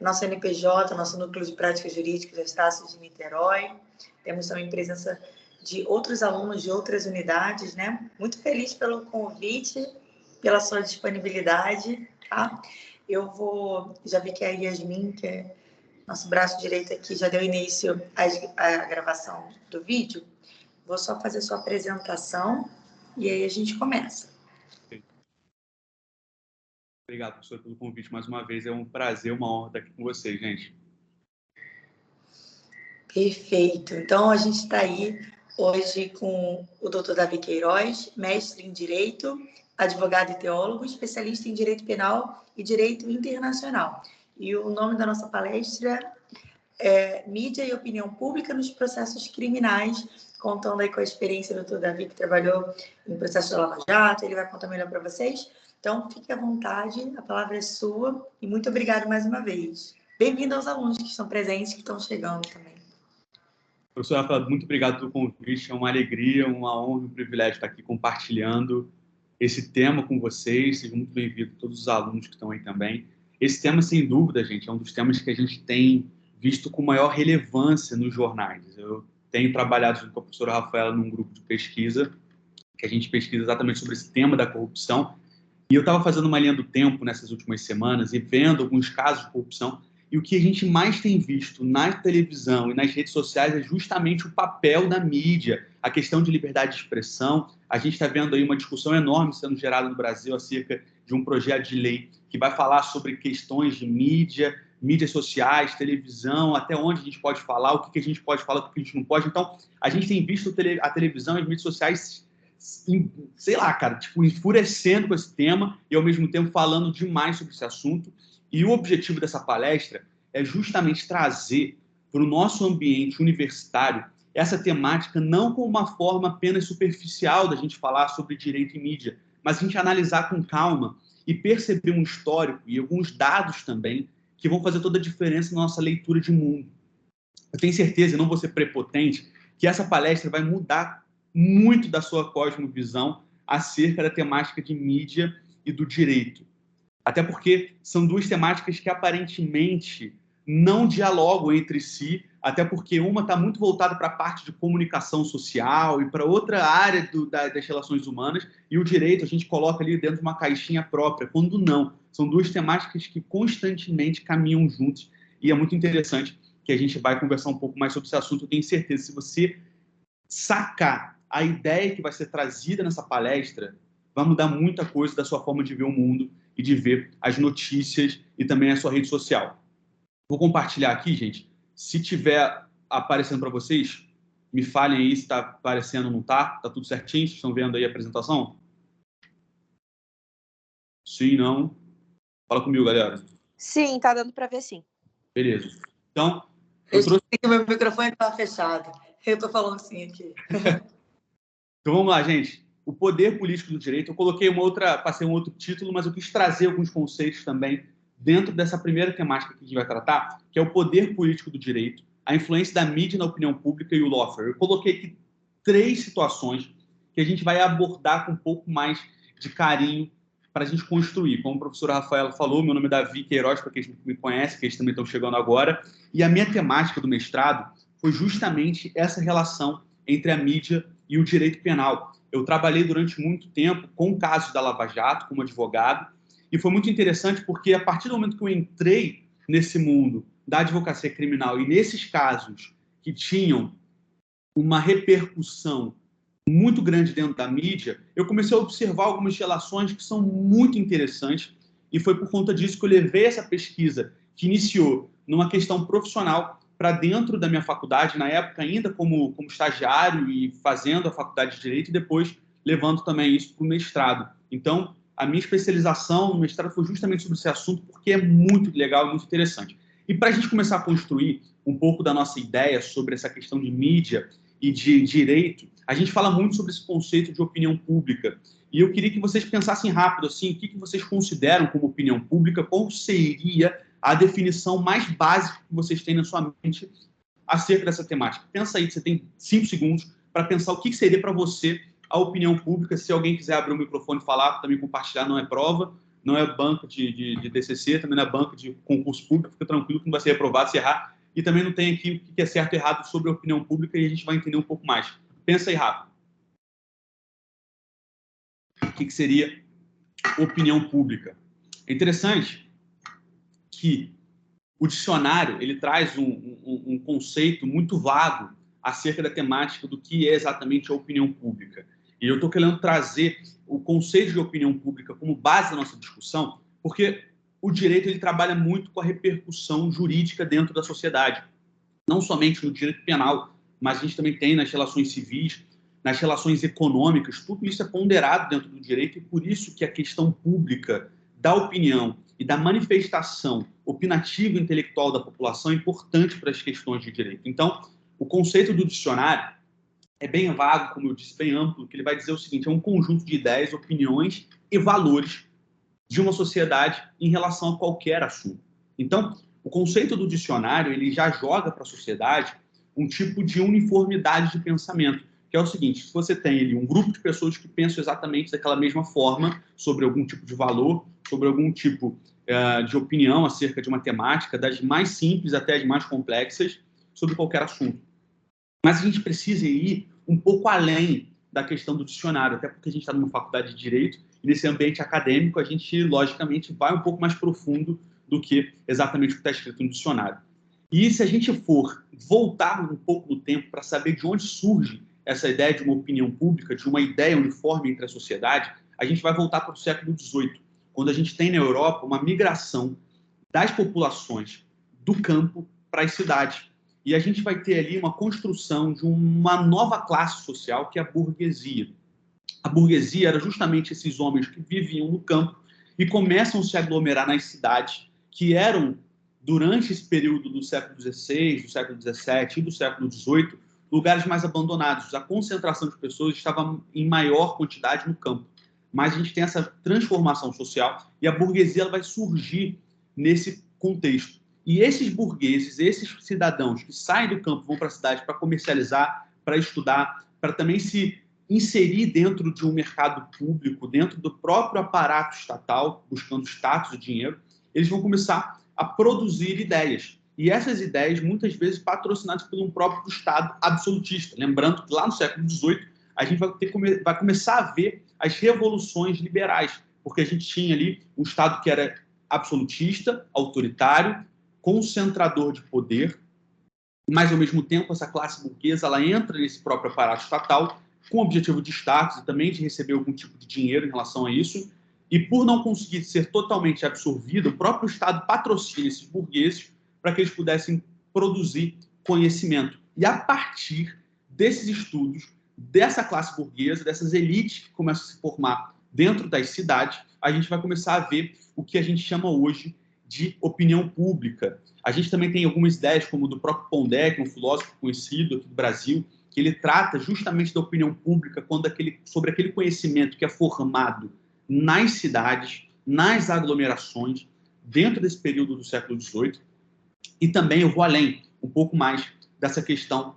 nosso NPJ, nosso Núcleo de Práticas Jurídicas da Estácio de Niterói. Temos também presença de outros alunos de outras unidades, né? Muito feliz pelo convite, pela sua disponibilidade, tá? Já vi que a Yasmin, que é nosso braço direito aqui, já deu início à gravação do vídeo. Vou só fazer sua apresentação e aí a gente começa. Obrigado, professor, pelo convite mais uma vez. É um prazer, uma honra estar aqui com vocês, gente. Perfeito. Então, a gente está aí hoje com o Dr. Davi Queiroz, mestre em Direito, advogado e teólogo, especialista em Direito Penal e Direito Internacional. E o nome da nossa palestra é Mídia e Opinião Pública nos Processos Criminais, contando aí com a experiência do Dr. Davi, que trabalhou em processo de Lava Jato, ele vai contar melhor para vocês. Então, fique à vontade, a palavra é sua, e muito obrigado mais uma vez. Bem-vindo aos alunos que estão presentes, que estão chegando também. Professor Rafael, muito obrigado pelo convite, é uma alegria, uma honra e um privilégio estar aqui compartilhando esse tema com vocês. Sejam muito bem-vindos todos os alunos que estão aí também. Esse tema, sem dúvida, gente, é um dos temas que a gente tem visto com maior relevância nos jornais. Eu tenho trabalhado junto com a professora Rafaela num grupo de pesquisa, que a gente pesquisa exatamente sobre esse tema da corrupção. E eu estava fazendo uma linha do tempo nessas últimas semanas e vendo alguns casos de corrupção. E o que a gente mais tem visto na televisão e nas redes sociais é justamente o papel da mídia, a questão de liberdade de expressão. A gente está vendo aí uma discussão enorme sendo gerada no Brasil acerca de um projeto de lei que vai falar sobre questões de mídia, mídias sociais, televisão, até onde a gente pode falar, o que a gente pode falar, o que a gente não pode. Então, a gente tem visto a televisão e as mídias sociais, sei lá, cara, tipo, enfurecendo com esse tema e, ao mesmo tempo, falando demais sobre esse assunto. E o objetivo dessa palestra é justamente trazer para o nosso ambiente universitário essa temática não como uma forma apenas superficial da gente falar sobre direito e mídia, mas a gente analisar com calma e perceber um histórico e alguns dados também que vão fazer toda a diferença na nossa leitura de mundo. Eu tenho certeza, e não vou ser prepotente, que essa palestra vai mudar muito da sua cosmovisão acerca da temática de mídia e do direito. Até porque são duas temáticas que aparentemente não dialogam entre si, até porque uma está muito voltada para a parte de comunicação social e para outra área das relações humanas, e o direito a gente coloca ali dentro de uma caixinha própria, quando não. São duas temáticas que constantemente caminham juntos, e é muito interessante que a gente vai conversar um pouco mais sobre esse assunto. Eu tenho certeza, se você sacar a ideia que vai ser trazida nessa palestra, vai mudar muita coisa da sua forma de ver o mundo e de ver as notícias e também a sua rede social. Vou compartilhar aqui, gente. Se tiver aparecendo para vocês, me falem aí se está aparecendo ou não está. Está tudo certinho? Vocês estão vendo aí a apresentação? Sim, não? Fala comigo, galera. Sim, tá dando para ver sim. Beleza. Então, eu trouxe que meu microfone está fechado. Eu estou falando sim aqui. Então vamos lá, gente. O poder político do direito. Eu coloquei passei um outro título, mas eu quis trazer alguns conceitos também dentro dessa primeira temática que a gente vai tratar, que é o poder político do direito, a influência da mídia na opinião pública e o lawfare. Eu coloquei aqui 3 situações que a gente vai abordar com um pouco mais de carinho para a gente construir. Como a professora Rafaela falou, meu nome é Davi Queiroz, para quem me conhece, que eles também estão chegando agora, e a minha temática do mestrado foi justamente essa relação entre a mídia e o direito penal. Eu trabalhei durante muito tempo com casos da Lava Jato, como advogado, e foi muito interessante porque, a partir do momento que eu entrei nesse mundo da advocacia criminal e nesses casos que tinham uma repercussão muito grande dentro da mídia, eu comecei a observar algumas relações que são muito interessantes, e foi por conta disso que eu levei essa pesquisa, que iniciou numa questão profissional, para dentro da minha faculdade, na época ainda como estagiário e fazendo a faculdade de Direito, e depois levando também isso para o mestrado. Então, a minha especialização no mestrado foi justamente sobre esse assunto, porque é muito legal e muito interessante. E para a gente começar a construir um pouco da nossa ideia sobre essa questão de mídia e de direito, a gente fala muito sobre esse conceito de opinião pública. E eu queria que vocês pensassem rápido assim, o que vocês consideram como opinião pública, qual seria a definição mais básica que vocês têm na sua mente acerca dessa temática. Pensa aí, você tem 5 segundos para pensar o que seria para você a opinião pública. Se alguém quiser abrir o microfone e falar, também compartilhar, não é prova, não é banca de TCC, também não é banca de concurso público, fica tranquilo que não vai ser reprovado se errar. E também não tem aqui o que é certo e errado sobre a opinião pública, e a gente vai entender um pouco mais. Pensa aí rápido. O que seria opinião pública? É interessante que o dicionário ele traz um conceito muito vago acerca da temática do que é exatamente a opinião pública. E eu estou querendo trazer o conceito de opinião pública como base da nossa discussão, porque o direito ele trabalha muito com a repercussão jurídica dentro da sociedade. Não somente no direito penal, mas a gente também tem nas relações civis, nas relações econômicas, tudo isso é ponderado dentro do direito, e por isso que a questão pública da opinião e da manifestação opinativa intelectual da população é importante para as questões de direito. Então, o conceito do dicionário é bem vago, como eu disse, bem amplo, que ele vai dizer o seguinte: é um conjunto de ideias, opiniões e valores de uma sociedade em relação a qualquer assunto. Então, o conceito do dicionário ele já joga para a sociedade um tipo de uniformidade de pensamento, que é o seguinte: se você tem ali um grupo de pessoas que pensam exatamente daquela mesma forma sobre algum tipo de valor, sobre algum tipo de opinião acerca de uma temática, das mais simples até as mais complexas, sobre qualquer assunto. Mas a gente precisa ir um pouco além da questão do dicionário, até porque a gente está numa faculdade de Direito, e nesse ambiente acadêmico a gente, logicamente, vai um pouco mais profundo do que exatamente o que está escrito no dicionário. E se a gente for voltar um pouco no tempo para saber de onde surge essa ideia de uma opinião pública, de uma ideia uniforme entre a sociedade, a gente vai voltar para o século XVIII, quando a gente tem na Europa uma migração das populações do campo para as cidades. E a gente vai ter ali uma construção de uma nova classe social, que é a burguesia. A burguesia era justamente esses homens que viviam no campo e começam a se aglomerar nas cidades, que eram, durante esse período do século XVI, do século XVII e do século XVIII, lugares mais abandonados. A concentração de pessoas estava em maior quantidade no campo. Mas a gente tem essa transformação social e a burguesia ela vai surgir nesse contexto. E esses burgueses, esses cidadãos que saem do campo, vão para a cidade para comercializar, para estudar, para também se inserir dentro de um mercado público, dentro do próprio aparato estatal, buscando status e dinheiro, eles vão começar a produzir ideias. E essas ideias, muitas vezes, patrocinadas por um próprio Estado absolutista. Lembrando que lá no século XVIII, a gente vai começar a ver as revoluções liberais, porque a gente tinha ali um Estado que era absolutista, autoritário, concentrador de poder, mas, ao mesmo tempo, essa classe burguesa ela entra nesse próprio aparato estatal com o objetivo de status e também de receber algum tipo de dinheiro em relação a isso, e por não conseguir ser totalmente absorvido, o próprio Estado patrocina esses burgueses para que eles pudessem produzir conhecimento. E a partir desses estudos, dessa classe burguesa, dessas elites que começam a se formar dentro das cidades, a gente vai começar a ver o que a gente chama hoje de opinião pública. A gente também tem algumas ideias, como do próprio Pondé, que é um filósofo conhecido aqui do Brasil, que ele trata justamente da opinião pública sobre aquele conhecimento que é formado nas cidades, nas aglomerações, dentro desse período do século XVIII. E também eu vou além, um pouco mais dessa questão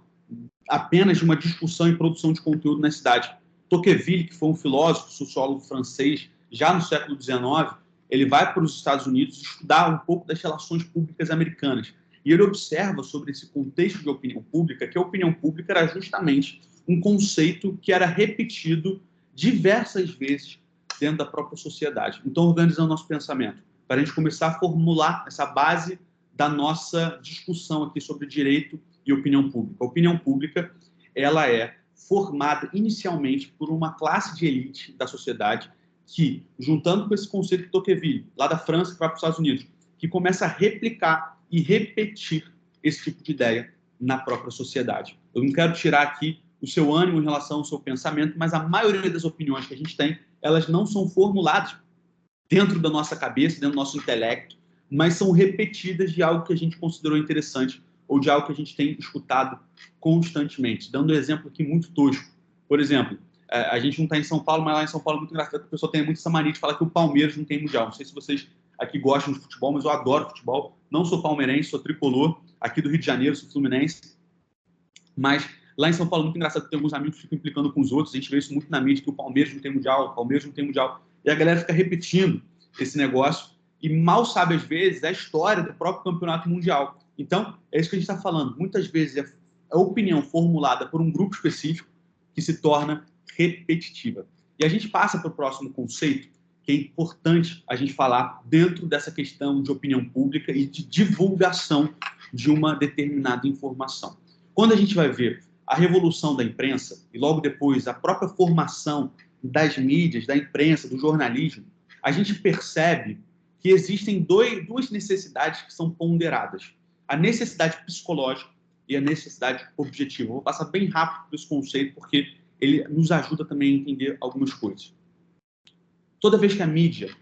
apenas de uma discussão e produção de conteúdo na cidade. Tocqueville, que foi um filósofo, sociólogo francês, já no século XIX, ele vai para os Estados Unidos estudar um pouco das relações públicas americanas. E ele observa sobre esse contexto de opinião pública que a opinião pública era justamente um conceito que era repetido diversas vezes dentro da própria sociedade. Então, organizando nosso pensamento, para a gente começar a formular essa base da nossa discussão aqui sobre direito e opinião pública. A opinião pública ela é formada inicialmente por uma classe de elite da sociedade que, juntando com esse conceito de Tocqueville, lá da França, que vai para os Estados Unidos, que começa a replicar e repetir esse tipo de ideia na própria sociedade. Eu não quero tirar aqui o seu ânimo em relação ao seu pensamento, mas a maioria das opiniões que a gente tem, elas não são formuladas dentro da nossa cabeça, dentro do nosso intelecto, mas são repetidas de algo que a gente considerou interessante ou de algo que a gente tem escutado constantemente. Dando um exemplo aqui muito tosco. Por exemplo, a gente não está em São Paulo, mas lá em São Paulo é muito engraçado, o pessoal tem muito essa mania de falar que o Palmeiras não tem mundial. Não sei se vocês aqui gostam de futebol, mas eu adoro futebol. Não sou palmeirense, sou tricolor, aqui do Rio de Janeiro, sou fluminense. Mas lá em São Paulo é muito engraçado, que tem alguns amigos que ficam implicando com os outros, a gente vê isso muito na mídia, que o Palmeiras não tem mundial, o Palmeiras não tem mundial. E a galera fica repetindo esse negócio e mal sabe, às vezes, a história do próprio campeonato mundial. Então, é isso que a gente está falando. Muitas vezes é a opinião formulada por um grupo específico que se torna repetitiva. E a gente passa para o próximo conceito, que é importante a gente falar dentro dessa questão de opinião pública e de divulgação de uma determinada informação. Quando a gente vai ver a revolução da imprensa e logo depois a própria formação das mídias, da imprensa, do jornalismo, a gente percebe que existem duas necessidades que são ponderadas. A necessidade psicológica e a necessidade objetiva. Eu vou passar bem rápido por esse conceito, porque ele nos ajuda também a entender algumas coisas. Toda vez que a mídia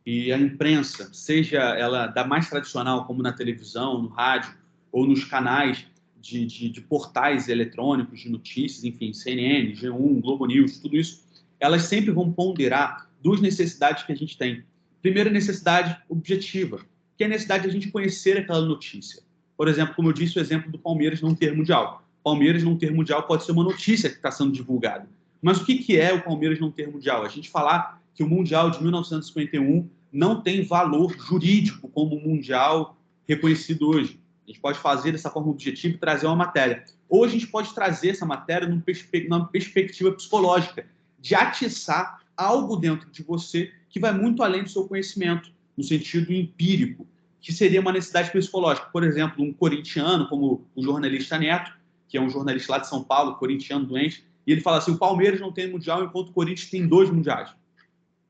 e a imprensa, seja ela da mais tradicional, como na televisão, no rádio, ou nos canais de portais eletrônicos, de notícias, enfim, CNN, G1, Globo News, tudo isso, elas sempre vão ponderar duas necessidades que a gente tem. Primeira necessidade objetiva, que é a necessidade de a gente conhecer aquela notícia. Por exemplo, como eu disse, o exemplo do Palmeiras não ter mundial. Palmeiras não ter mundial pode ser uma notícia que está sendo divulgada. Mas o que é o Palmeiras não ter mundial? A gente falar que o Mundial de 1951 não tem valor jurídico como o Mundial reconhecido hoje. A gente pode fazer dessa forma objetiva e trazer uma matéria. Ou a gente pode trazer essa matéria numa perspectiva psicológica, de atiçar algo dentro de você que vai muito além do seu conhecimento, no sentido empírico, que seria uma necessidade psicológica. Por exemplo, um corintiano, como o jornalista Neto, que é um jornalista lá de São Paulo, corintiano doente, e ele fala assim, o Palmeiras não tem mundial enquanto o Corinthians tem 2 mundiais.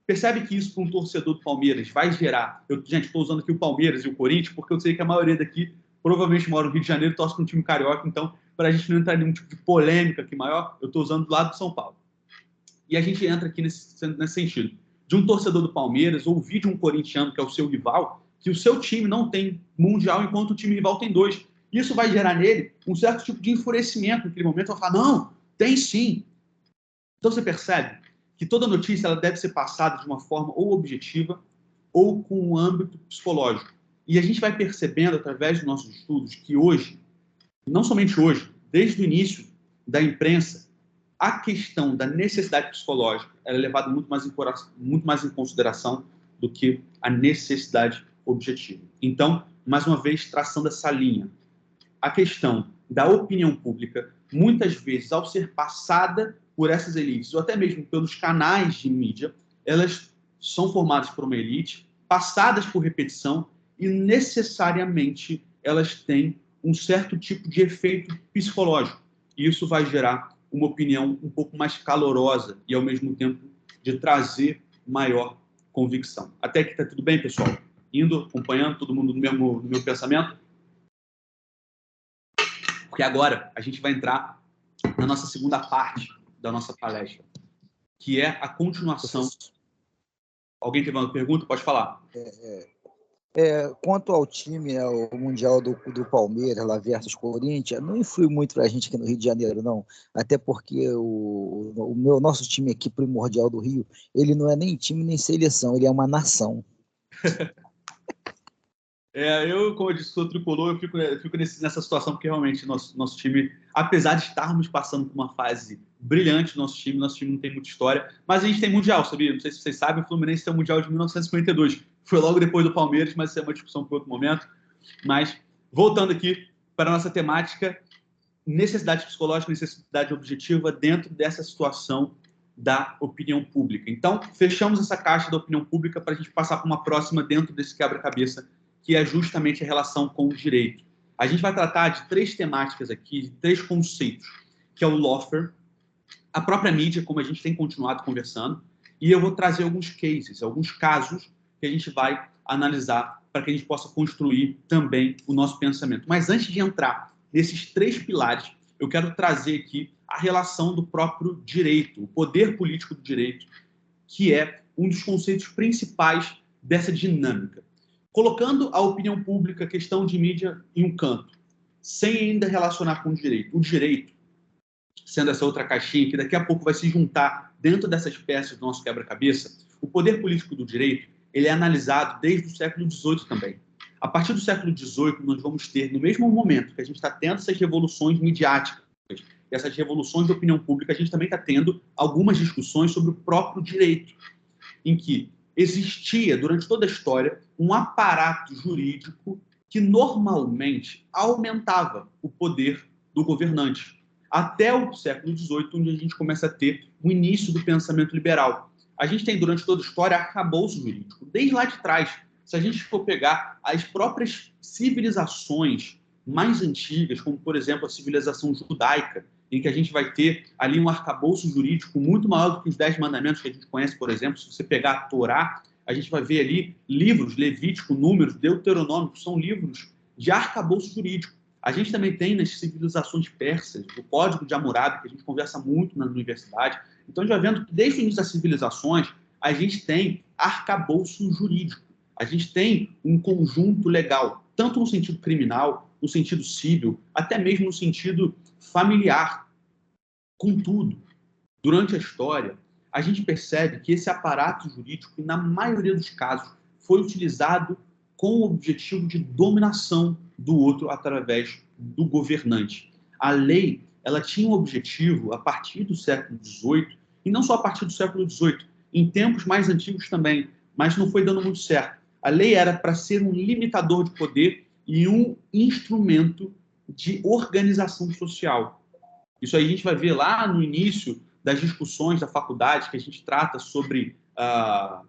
Percebe que isso para um torcedor do Palmeiras vai gerar... Gente, estou usando aqui o Palmeiras e o Corinthians, porque eu sei que a maioria daqui provavelmente mora no Rio de Janeiro e torce para um time carioca, então, para a gente não entrar em nenhum tipo de polêmica aqui maior, eu estou usando do lado de São Paulo. E a gente entra aqui nesse sentido. De um torcedor do Palmeiras ouvir de um corintiano, que é o seu rival, que o seu time não tem mundial enquanto o time rival tem 2. Isso vai gerar nele um certo tipo de enfurecimento naquele momento. Vai falar, não, tem sim. Então você percebe que toda notícia ela deve ser passada de uma forma ou objetiva ou com um âmbito psicológico. E a gente vai percebendo, através dos nossos estudos, que hoje, não somente hoje, desde o início da imprensa, a questão da necessidade psicológica ela é levada muito mais em consideração do que a necessidade objetiva. Então, mais uma vez, traçando essa linha, a questão da opinião pública, muitas vezes, ao ser passada por essas elites, ou até mesmo pelos canais de mídia, elas são formadas por uma elite, passadas por repetição, e necessariamente elas têm um certo tipo de efeito psicológico. E isso vai gerar uma opinião um pouco mais calorosa e, ao mesmo tempo, de trazer maior convicção. Até aqui está tudo bem, pessoal? Indo, acompanhando, todo mundo no meu pensamento? Porque agora a gente vai entrar na nossa segunda parte da nossa palestra, que é a continuação. Alguém tem uma pergunta? Pode falar. Quanto ao time, né, o Mundial do Palmeiras lá versus Corinthians, não influi muito para a gente aqui no Rio de Janeiro, não. Até porque nosso time aqui primordial do Rio, ele não é nem time nem seleção, ele é uma nação. Eu, como eu disse, sou tricolor, eu fico nessa situação porque realmente nosso time, apesar de estarmos passando por uma fase brilhante, nosso time não tem muita história, mas a gente tem Mundial, sabia? Não sei se vocês sabem, o Fluminense tem o Mundial de 1952. Foi logo depois do Palmeiras, mas isso é uma discussão para outro momento. Mas, voltando aqui para a nossa temática, necessidade psicológica, necessidade objetiva dentro dessa situação da opinião pública. Então, fechamos essa caixa da opinião pública para a gente passar para uma próxima dentro desse quebra-cabeça, que é justamente a relação com o direito. A gente vai tratar de 3 temáticas aqui, de 3 conceitos, que é o lawfare, a própria mídia, como a gente tem continuado conversando, e eu vou trazer alguns cases, alguns casos que a gente vai analisar para que a gente possa construir também o nosso pensamento. Mas antes de entrar nesses 3 pilares, eu quero trazer aqui a relação do próprio direito, o poder político do direito, que é um dos conceitos principais dessa dinâmica. Colocando a opinião pública, a questão de mídia em um canto, sem ainda relacionar com o direito. O direito, sendo essa outra caixinha, que daqui a pouco vai se juntar dentro dessas peças do nosso quebra-cabeça, o poder político do direito, ele é analisado desde o século XVIII também. A partir do século XVIII, nós vamos ter, no mesmo momento que a gente está tendo essas revoluções midiáticas, essas revoluções de opinião pública, a gente também está tendo algumas discussões sobre o próprio direito, em que existia, durante toda a história, um aparato jurídico que normalmente aumentava o poder do governante. Até o século XVIII, onde a gente começa a ter o início do pensamento liberal. A gente tem, durante toda a história, arcabouço jurídico. Desde lá de trás, se a gente for pegar as próprias civilizações mais antigas, como, por exemplo, a civilização judaica, em que a gente vai ter ali um arcabouço jurídico muito maior do que os 10 mandamentos que a gente conhece, por exemplo. Se você pegar a Torá, a gente vai ver ali livros, Levítico, Números, Deuteronômio, que são livros de arcabouço jurídico. A gente também tem nas civilizações persas, o Código de Hammurabi, que a gente conversa muito na universidade. Então, já vendo que desde o início das civilizações, a gente tem arcabouço jurídico. A gente tem um conjunto legal, tanto no sentido criminal, no sentido civil, até mesmo no sentido familiar. Contudo, durante a história, a gente percebe que esse aparato jurídico, na maioria dos casos, foi utilizado com o objetivo de dominação do outro através do governante. A lei, ela tinha um objetivo a partir do século XVIII, e não só a partir do século XVIII, em tempos mais antigos também, mas não foi dando muito certo. A lei era para ser um limitador de poder e um instrumento de organização social. Isso aí a gente vai ver lá no início das discussões da faculdade, que a gente trata sobre a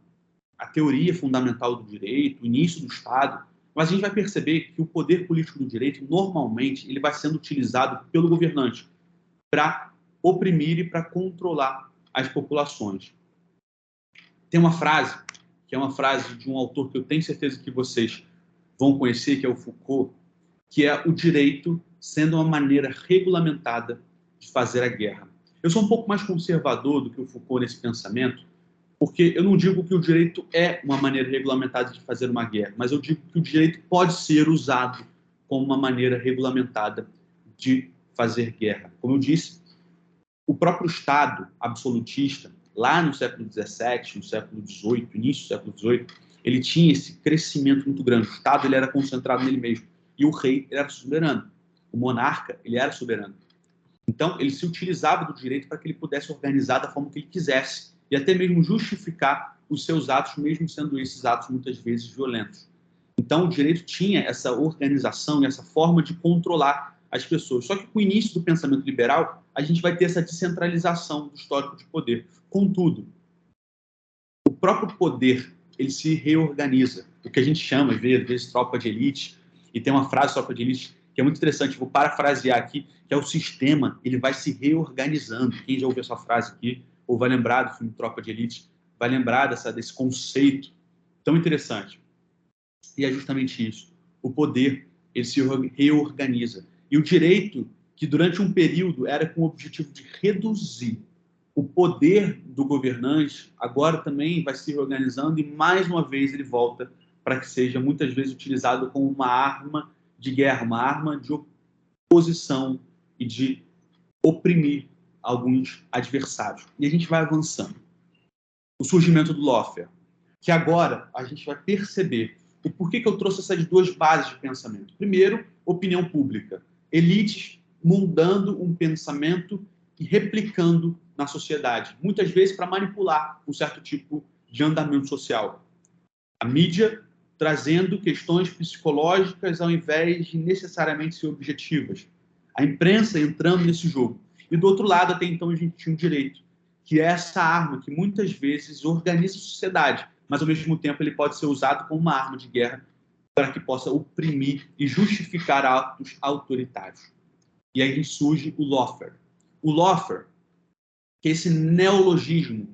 teoria fundamental do direito, o início do Estado, mas a gente vai perceber que o poder político do direito, normalmente, ele vai sendo utilizado pelo governante para oprimir e para controlar as populações. Tem uma frase, que é uma frase de um autor que eu tenho certeza que vocês vão conhecer, que é o Foucault, que é o direito sendo uma maneira regulamentada de fazer a guerra. Eu sou um pouco mais conservador do que o Foucault nesse pensamento, porque eu não digo que o direito é uma maneira regulamentada de fazer uma guerra, mas eu digo que o direito pode ser usado como uma maneira regulamentada de fazer guerra. Como eu disse, o próprio Estado absolutista, lá no século XVII, no século XVIII, início do século XVIII, ele tinha esse crescimento muito grande. O Estado ele era concentrado nele mesmo. E o rei ele era soberano. O monarca ele era soberano. Então, ele se utilizava do direito para que ele pudesse organizar da forma que ele quisesse e até mesmo justificar os seus atos, mesmo sendo esses atos muitas vezes violentos. Então, o direito tinha essa organização e essa forma de controlar as pessoas. Só que com o início do pensamento liberal, a gente vai ter essa descentralização do histórico de poder. Contudo, o próprio poder ele se reorganiza. O que a gente chama, às vezes, tropa de elite, e tem uma frase tropa de elite que é muito interessante, vou parafrasear aqui, que é o sistema, ele vai se reorganizando. Quem já ouviu essa frase aqui, ou vai lembrar do filme Tropa de Elite, vai lembrar desse conceito tão interessante. E é justamente isso. O poder, ele se reorganiza. E o direito, que durante um período era com o objetivo de reduzir o poder do governante, agora também vai se reorganizando e, mais uma vez, ele volta para que seja, muitas vezes, utilizado como uma arma de guerra, uma arma de oposição e de oprimir alguns adversários. E a gente vai avançando. O surgimento do lawfare, que agora a gente vai perceber o porquê que eu trouxe essas duas bases de pensamento. Primeiro, opinião pública. Elites moldando um pensamento e replicando na sociedade, muitas vezes para manipular um certo tipo de andamento social. A mídia trazendo questões psicológicas ao invés de necessariamente ser objetivas. A imprensa entrando nesse jogo. E do outro lado, até então, a gente tinha o direito, que é essa arma que muitas vezes organiza a sociedade, mas ao mesmo tempo ele pode ser usado como uma arma de guerra para que possa oprimir e justificar atos autoritários. E aí surge o lawfare. O lawfare, que é esse neologismo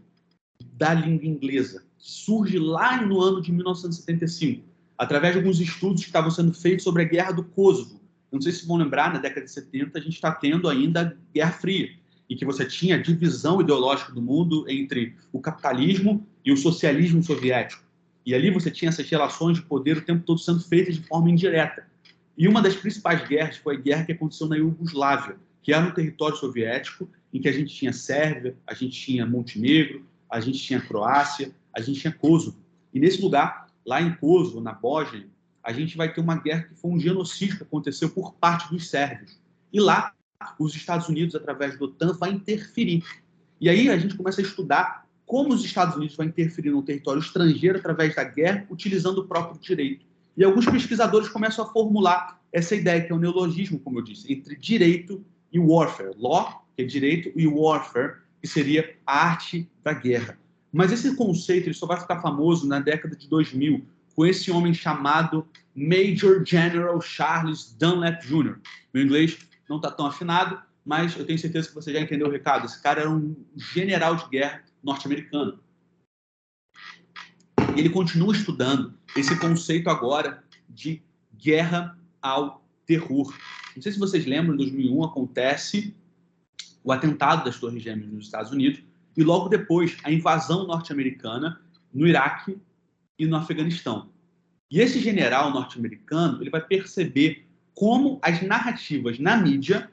da língua inglesa, que surge lá no ano de 1975, através de alguns estudos que estavam sendo feitos sobre a Guerra do Kosovo. Não sei se vão lembrar, na década de 70, a gente está tendo ainda a Guerra Fria, em que você tinha a divisão ideológica do mundo entre o capitalismo e o socialismo soviético. E ali você tinha essas relações de poder o tempo todo sendo feitas de forma indireta. E uma das principais guerras foi a guerra que aconteceu na Iugoslávia, que era um território soviético, em que a gente tinha Sérvia, a gente tinha Montenegro, a gente tinha Croácia, a gente tinha Kosovo. E nesse lugar, lá em Kosovo, na Bósnia, a gente vai ter uma guerra que foi um genocídio que aconteceu por parte dos sérvios. E lá, os Estados Unidos, através da OTAN, vai interferir. E aí a gente começa a estudar como os Estados Unidos vão interferir no território estrangeiro através da guerra, utilizando o próprio direito. E alguns pesquisadores começam a formular essa ideia, que é um neologismo, como eu disse, entre direito e warfare. Law, que é direito, e warfare, que seria a arte da guerra. Mas esse conceito ele só vai ficar famoso na década de 2000, com esse homem chamado Major General Charles Dunlap Jr. Meu inglês não está tão afinado, mas eu tenho certeza que você já entendeu o recado. Esse cara era um general de guerra norte-americano. E ele continua estudando esse conceito agora de guerra ao terror. Não sei se vocês lembram, em 2001 acontece o atentado das Torres Gêmeas nos Estados Unidos e logo depois a invasão norte-americana no Iraque e no Afeganistão. E esse general norte-americano ele vai perceber como as narrativas na mídia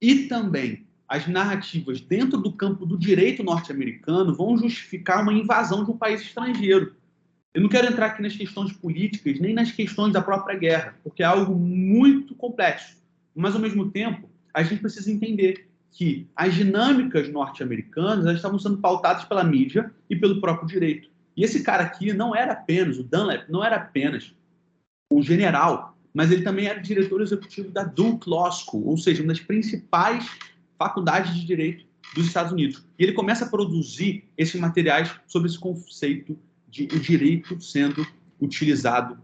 e também as narrativas dentro do campo do direito norte-americano vão justificar uma invasão de um país estrangeiro. Eu não quero entrar aqui nas questões políticas, nem nas questões da própria guerra, porque é algo muito complexo. Mas, ao mesmo tempo, a gente precisa entender que as dinâmicas norte-americanas estavam sendo pautadas pela mídia e pelo próprio direito. E esse cara aqui não era apenas, o Dunlap não era apenas um general, mas ele também era diretor executivo da Duke Law School, ou seja, uma das principais faculdades de direito dos Estados Unidos. E ele começa a produzir esses materiais sobre esse conceito de o direito sendo utilizado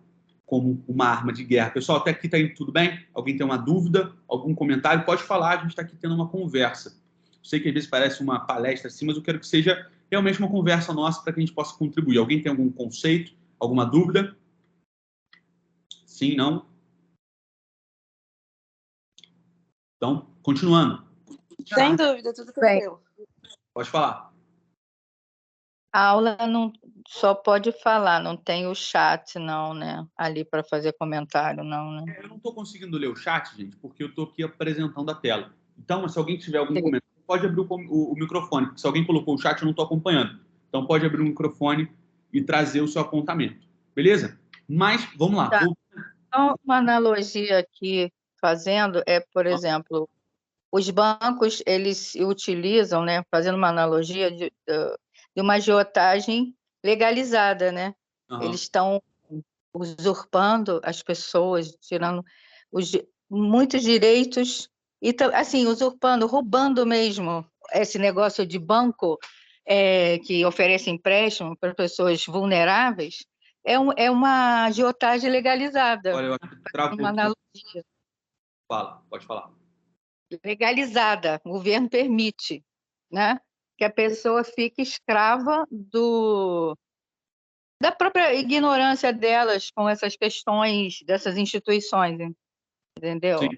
como uma arma de guerra. Pessoal, até aqui está indo tudo bem? Alguém tem uma dúvida? Algum comentário? Pode falar, a gente está aqui tendo uma conversa. Eu sei que às vezes parece uma palestra assim, mas eu quero que seja realmente uma conversa nossa para que a gente possa contribuir. Alguém tem algum conceito? Alguma dúvida? Sim, não? Então, continuando. Sem dúvida, tudo tranquilo. Pode falar. A aula não só pode falar, não tem o chat, não, né? Ali para fazer comentário, não, né? Eu não estou conseguindo ler o chat, gente, porque eu estou aqui apresentando a tela. Então, se alguém tiver algum comentário, pode abrir o microfone, porque se alguém colocou o chat, eu não estou acompanhando. Então, pode abrir o microfone e trazer o seu apontamento. Beleza? Mas, vamos lá. Tá. Então, uma analogia aqui fazendo é, por exemplo, os bancos, eles se utilizam, né? Fazendo uma analogia de uma agiotagem legalizada, né? Uhum. Eles estão usurpando as pessoas, tirando muitos direitos e assim usurpando, roubando mesmo esse negócio de banco que oferece empréstimo para pessoas vulneráveis é uma agiotagem legalizada. Olha, eu acho que travou uma analogia. Fala, pode falar. Legalizada, o governo permite, né? Que a pessoa fique escrava da própria ignorância delas com essas questões dessas instituições, entendeu? Sim,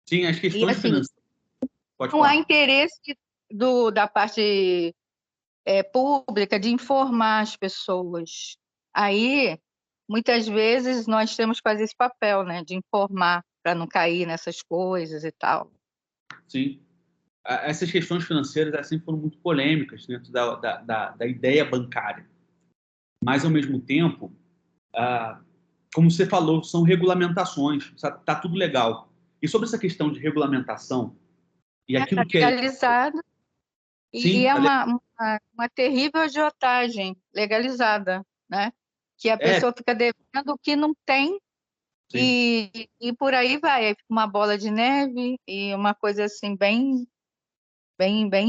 sim, as questões E, assim, financeiras. Pode não falar. há interesse da parte pública de informar as pessoas. Aí, muitas vezes, nós temos que fazer esse papel, né? De informar, para não cair nessas coisas e tal. Sim. Essas questões financeiras elas sempre foram muito polêmicas dentro da ideia bancária. Mas, ao mesmo tempo, como você falou, são regulamentações, está tudo legal. E sobre essa questão de regulamentação, e aquilo que é legalizado, Sim, e é uma terrível agiotagem legalizada, né? Que a pessoa fica devendo o que não tem e por aí vai, fica uma bola de neve e uma coisa assim bem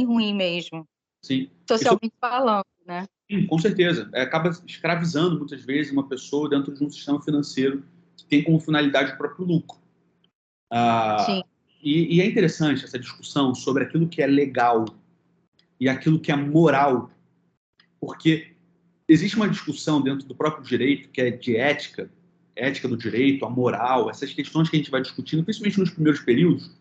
ruim mesmo, Sim. socialmente falando, né? Sim, com certeza. Acaba escravizando muitas vezes uma pessoa dentro de um sistema financeiro que tem como finalidade o próprio lucro. Sim. E é interessante essa discussão sobre aquilo que é legal e aquilo que é moral, porque existe uma discussão dentro do próprio direito que é de ética do direito, a moral, essas questões que a gente vai discutindo, principalmente nos primeiros períodos,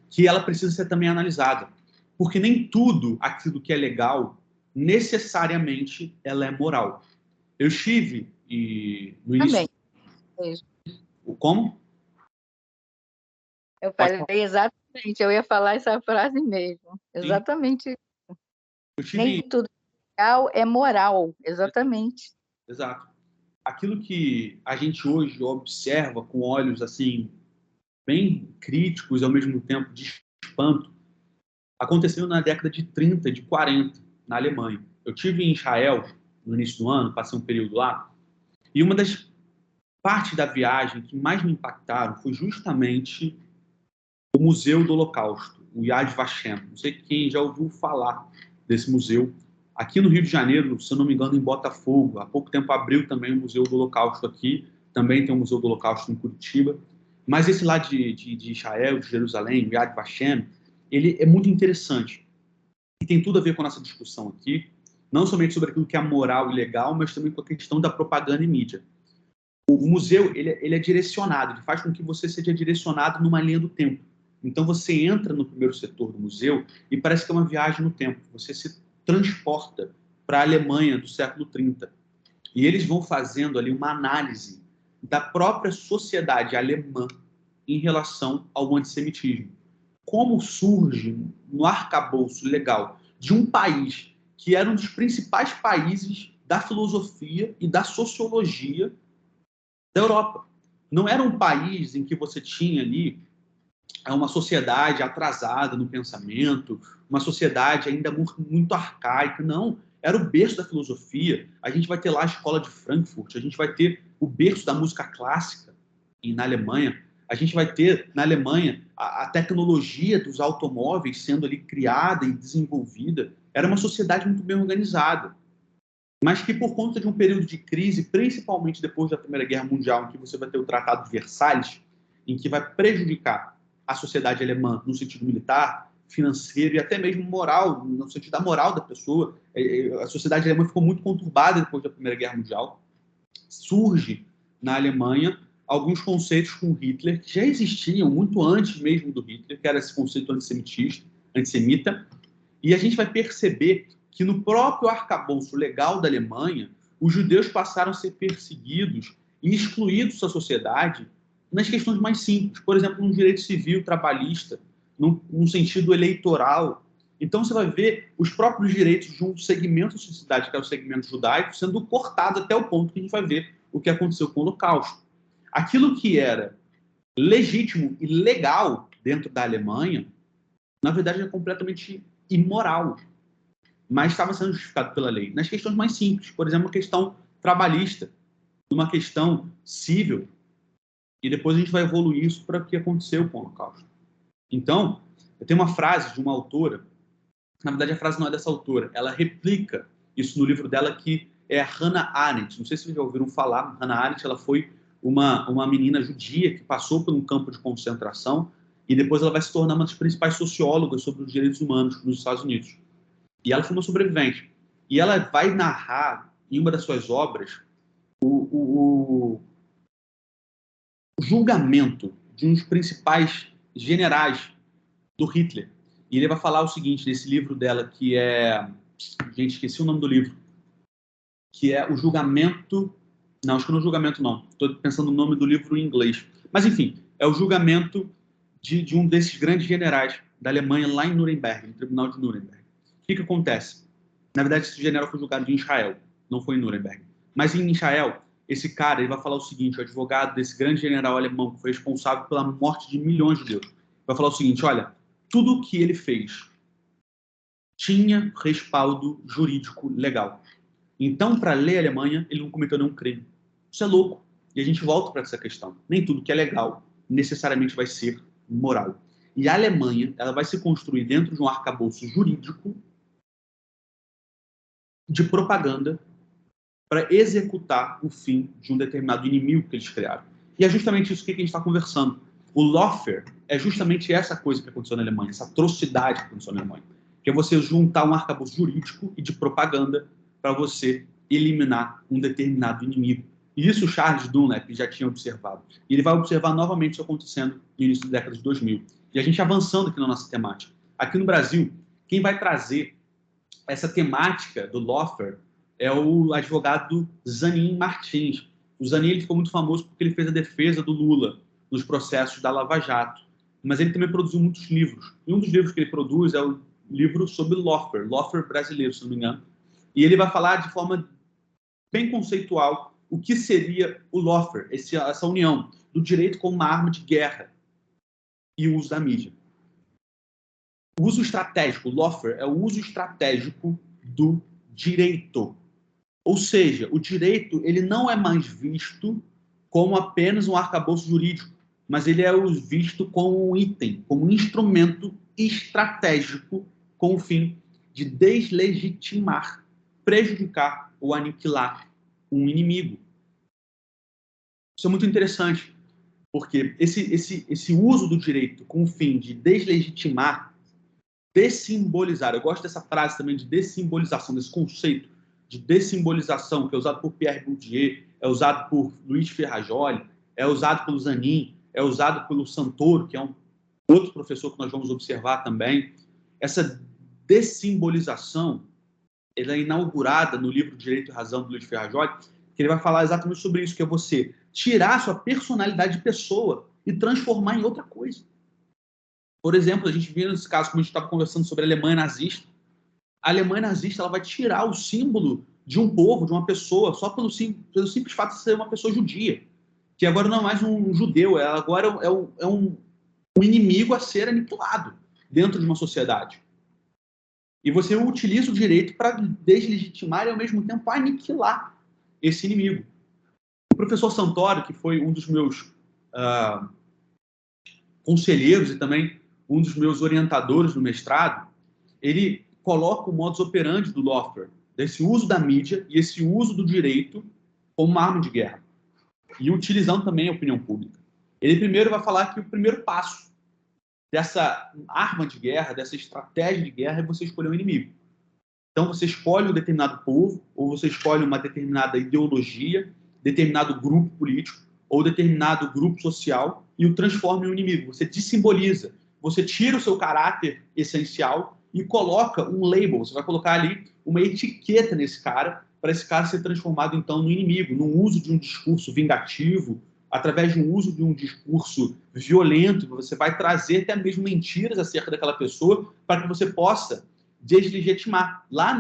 que ela precisa ser também analisada. Porque nem tudo aquilo que é legal, necessariamente, ela é moral. Eu estive no início... Também. Como? Eu falei exatamente, eu ia falar essa frase mesmo. Exatamente. Nem tudo legal é moral, exatamente. Exato. Aquilo que a gente hoje observa com olhos assim bem críticos e ao mesmo tempo de espanto, aconteceu na década de 30, de 40. na Alemanha. Eu tive em Israel no início do ano, passei um período lá, e uma das partes da viagem que mais me impactaram foi justamente o Museu do Holocausto, o Yad Vashem. Não sei quem já ouviu falar desse museu. Aqui no Rio de Janeiro, se eu não me engano, em Botafogo, há pouco tempo abriu também o Museu do Holocausto aqui, também tem o Museu do Holocausto em Curitiba. Mas esse lá de Israel, de Jerusalém, o Yad Vashem, ele é muito interessante. E tem tudo a ver com a nossa discussão aqui, não somente sobre aquilo que é moral e legal, mas também com a questão da propaganda e mídia. O museu, ele é direcionado, ele faz com que você seja direcionado numa linha do tempo. Então, você entra no primeiro setor do museu e parece que é uma viagem no tempo. Você se transporta para a Alemanha do século 30. E eles vão fazendo ali uma análise da própria sociedade alemã em relação ao antissemitismo. Como surge no arcabouço legal de um país que era um dos principais países da filosofia e da sociologia da Europa. Não era um país em que você tinha ali uma sociedade atrasada no pensamento, uma sociedade ainda muito arcaica. Não, era o berço da filosofia. A gente vai ter lá a escola de Frankfurt, a gente vai ter o berço da música clássica na Alemanha, a gente vai ter na Alemanha a tecnologia dos automóveis sendo ali criada e desenvolvida. Era uma sociedade muito bem organizada, mas que por conta de um período de crise, principalmente depois da Primeira Guerra Mundial, em que você vai ter o Tratado de Versalhes, em que vai prejudicar a sociedade alemã no sentido militar, financeiro e até mesmo moral, no sentido da moral da pessoa. A sociedade alemã ficou muito conturbada depois da Primeira Guerra Mundial. Surge na Alemanha alguns conceitos com Hitler que já existiam muito antes mesmo do Hitler, que era esse conceito antissemita, e a gente vai perceber que no próprio arcabouço legal da Alemanha, os judeus passaram a ser perseguidos e excluídos da sociedade nas questões mais simples, por exemplo, no direito civil trabalhista, num sentido eleitoral. Então você vai ver os próprios direitos de um segmento da sociedade, que é o segmento judaico, sendo cortado até o ponto que a gente vai ver o que aconteceu com o Holocausto. Aquilo que era legítimo e legal dentro da Alemanha, na verdade é completamente imoral, mas estava sendo justificado pela lei. Nas questões mais simples, por exemplo, a questão trabalhista, uma questão civil, e depois a gente vai evoluir isso para o que aconteceu com o Holocausto. Então, eu tenho uma frase de uma autora, na verdade a frase não é dessa autora, ela replica isso no livro dela, que é a Hannah Arendt. Não sei se vocês já ouviram falar, Hannah Arendt, ela foi uma menina judia que passou por um campo de concentração e depois ela vai se tornar uma das principais sociólogas sobre os direitos humanos nos Estados Unidos. E ela foi uma sobrevivente. E ela vai narrar, em uma das suas obras, o julgamento de um dos principais generais do Hitler. E ele vai falar o seguinte, nesse livro dela, que é... Gente, esqueci o nome do livro. Que é o julgamento... Não, acho que não é o julgamento, não. Estou pensando no nome do livro em inglês. Mas, enfim, é o julgamento de um desses grandes generais da Alemanha, lá em Nuremberg, no Tribunal de Nuremberg. O que acontece? Na verdade, esse general foi julgado em Israel, não foi em Nuremberg. Mas em Israel, esse cara ele vai falar o seguinte, o advogado desse grande general alemão, que foi responsável pela morte de milhões de judeus, vai falar o seguinte, olha, tudo o que ele fez tinha respaldo jurídico legal. Então, para a lei alemã, ele não cometeu nenhum crime. Isso é louco. E a gente volta para essa questão. Nem tudo que é legal necessariamente vai ser moral. E a Alemanha, ela vai se construir dentro de um arcabouço jurídico de propaganda para executar o fim de um determinado inimigo que eles criaram. E é justamente isso que a gente está conversando. O lawfare é justamente essa coisa que aconteceu na Alemanha, essa atrocidade que aconteceu na Alemanha, que é você juntar um arcabouço jurídico e de propaganda para você eliminar um determinado inimigo. E isso o Charles Dunlap já tinha observado. E ele vai observar novamente isso acontecendo no início da década de 2000. E a gente avançando aqui na nossa temática. Aqui no Brasil, quem vai trazer essa temática do lawfare é o advogado Zanin Martins. O Zanin ele ficou muito famoso porque ele fez a defesa do Lula nos processos da Lava Jato. Mas ele também produziu muitos livros. E um dos livros que ele produz é o livro sobre lawfare brasileiro, se não me engano. E ele vai falar de forma bem conceitual o que seria o lawfare, essa união do direito como uma arma de guerra e o uso da mídia. O uso estratégico, o lawfare, é o uso estratégico do direito. Ou seja, o direito ele não é mais visto como apenas um arcabouço jurídico, mas ele é visto como um item, como um instrumento estratégico com o fim de deslegitimar, prejudicar ou aniquilar um inimigo. Isso é muito interessante, porque esse uso do direito com o fim de deslegitimar, dessimbolizar, eu gosto dessa frase também de dessimbolização, desse conceito de dessimbolização, que é usado por Pierre Bourdieu, é usado por Luiz Ferrajoli, é usado pelo Zanin, é usado pelo Santoro, que é um outro professor que nós vamos observar também. Essa dessimbolização, ela é inaugurada no livro Direito e Razão, do Luiz Ferrajoli, que ele vai falar exatamente sobre isso, que é você tirar a sua personalidade de pessoa e transformar em outra coisa. Por exemplo, a gente viu nesse caso, como a gente estava conversando sobre a Alemanha nazista, a Alemanha nazista ela vai tirar o símbolo de um povo, de uma pessoa, só pelo simples fato de ser uma pessoa judia, que agora não é mais um judeu, ela agora é um inimigo a ser aniquilado dentro de uma sociedade. E você utiliza o direito para deslegitimar e, ao mesmo tempo, aniquilar esse inimigo. O professor Santoro, que foi um dos meus conselheiros e também um dos meus orientadores no mestrado, ele coloca o modus operandi do lawfare, desse uso da mídia e esse uso do direito como uma arma de guerra. E utilizando também a opinião pública. Ele primeiro vai falar que o primeiro passo dessa arma de guerra, dessa estratégia de guerra, é você escolher um inimigo. Então você escolhe um determinado povo, ou você escolhe uma determinada ideologia, determinado grupo político, ou determinado grupo social, e o transforma em um inimigo. Você desimboliza, você tira o seu caráter essencial e coloca um label, você vai colocar ali uma etiqueta nesse cara, para esse cara ser transformado, então, no inimigo, no uso de um discurso vingativo, através do uso de um discurso violento, você vai trazer até mesmo mentiras acerca daquela pessoa, para que você possa deslegitimar. Lá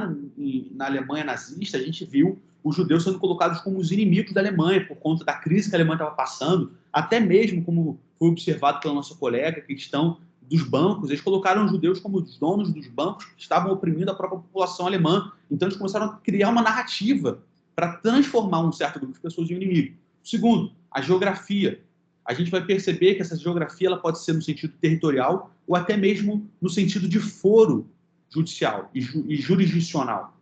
na Alemanha nazista, a gente viu os judeus sendo colocados como os inimigos da Alemanha, por conta da crise que a Alemanha estava passando, até mesmo, como foi observado pela nossa colega, a questão dos bancos, eles colocaram os judeus como os donos dos bancos que estavam oprimindo a própria população alemã. Então, eles começaram a criar uma narrativa para transformar um certo grupo de pessoas em inimigo. Segundo, a geografia. A gente vai perceber que essa geografia ela pode ser no sentido territorial ou até mesmo no sentido de foro judicial e jurisdicional.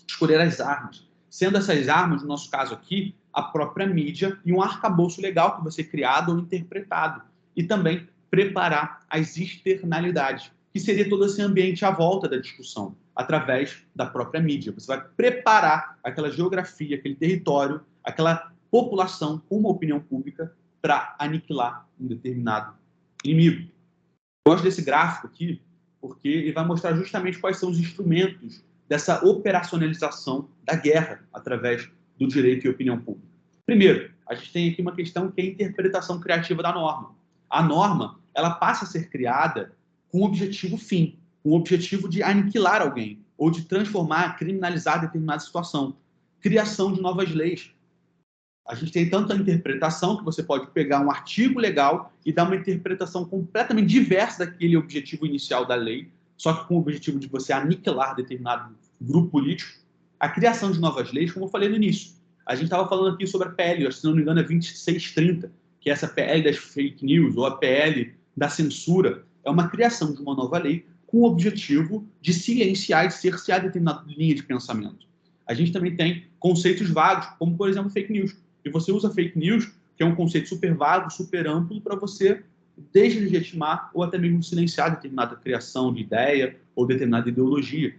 Escolher as armas. Sendo essas armas, no nosso caso aqui, a própria mídia e um arcabouço legal que vai ser criado ou interpretado. E também preparar as externalidades, que seria todo esse ambiente à volta da discussão, através da própria mídia. Você vai preparar aquela geografia, aquele território, aquela população com uma opinião pública para aniquilar um determinado inimigo. Eu gosto desse gráfico aqui, porque ele vai mostrar justamente quais são os instrumentos dessa operacionalização da guerra através do direito e opinião pública. Primeiro, a gente tem aqui uma questão que é a interpretação criativa da norma. A norma, ela passa a ser criada com um objetivo fim, com o objetivo de aniquilar alguém ou de transformar, criminalizar determinada situação. Criação de novas leis. A gente tem tanta interpretação que você pode pegar um artigo legal e dar uma interpretação completamente diversa daquele objetivo inicial da lei, só que com o objetivo de você aniquilar determinado grupo político. A criação de novas leis, como eu falei no início. A gente estava falando aqui sobre a PL, se não me engano é 2630, que é essa PL das fake news, ou a PL da censura. É uma criação de uma nova lei com o objetivo de silenciar e cercear determinada linha de pensamento. A gente também tem conceitos vagos, como, por exemplo, fake news. E você usa fake news, que é um conceito super vago, super amplo, para você deslegitimar ou até mesmo silenciar determinada criação de ideia ou determinada ideologia.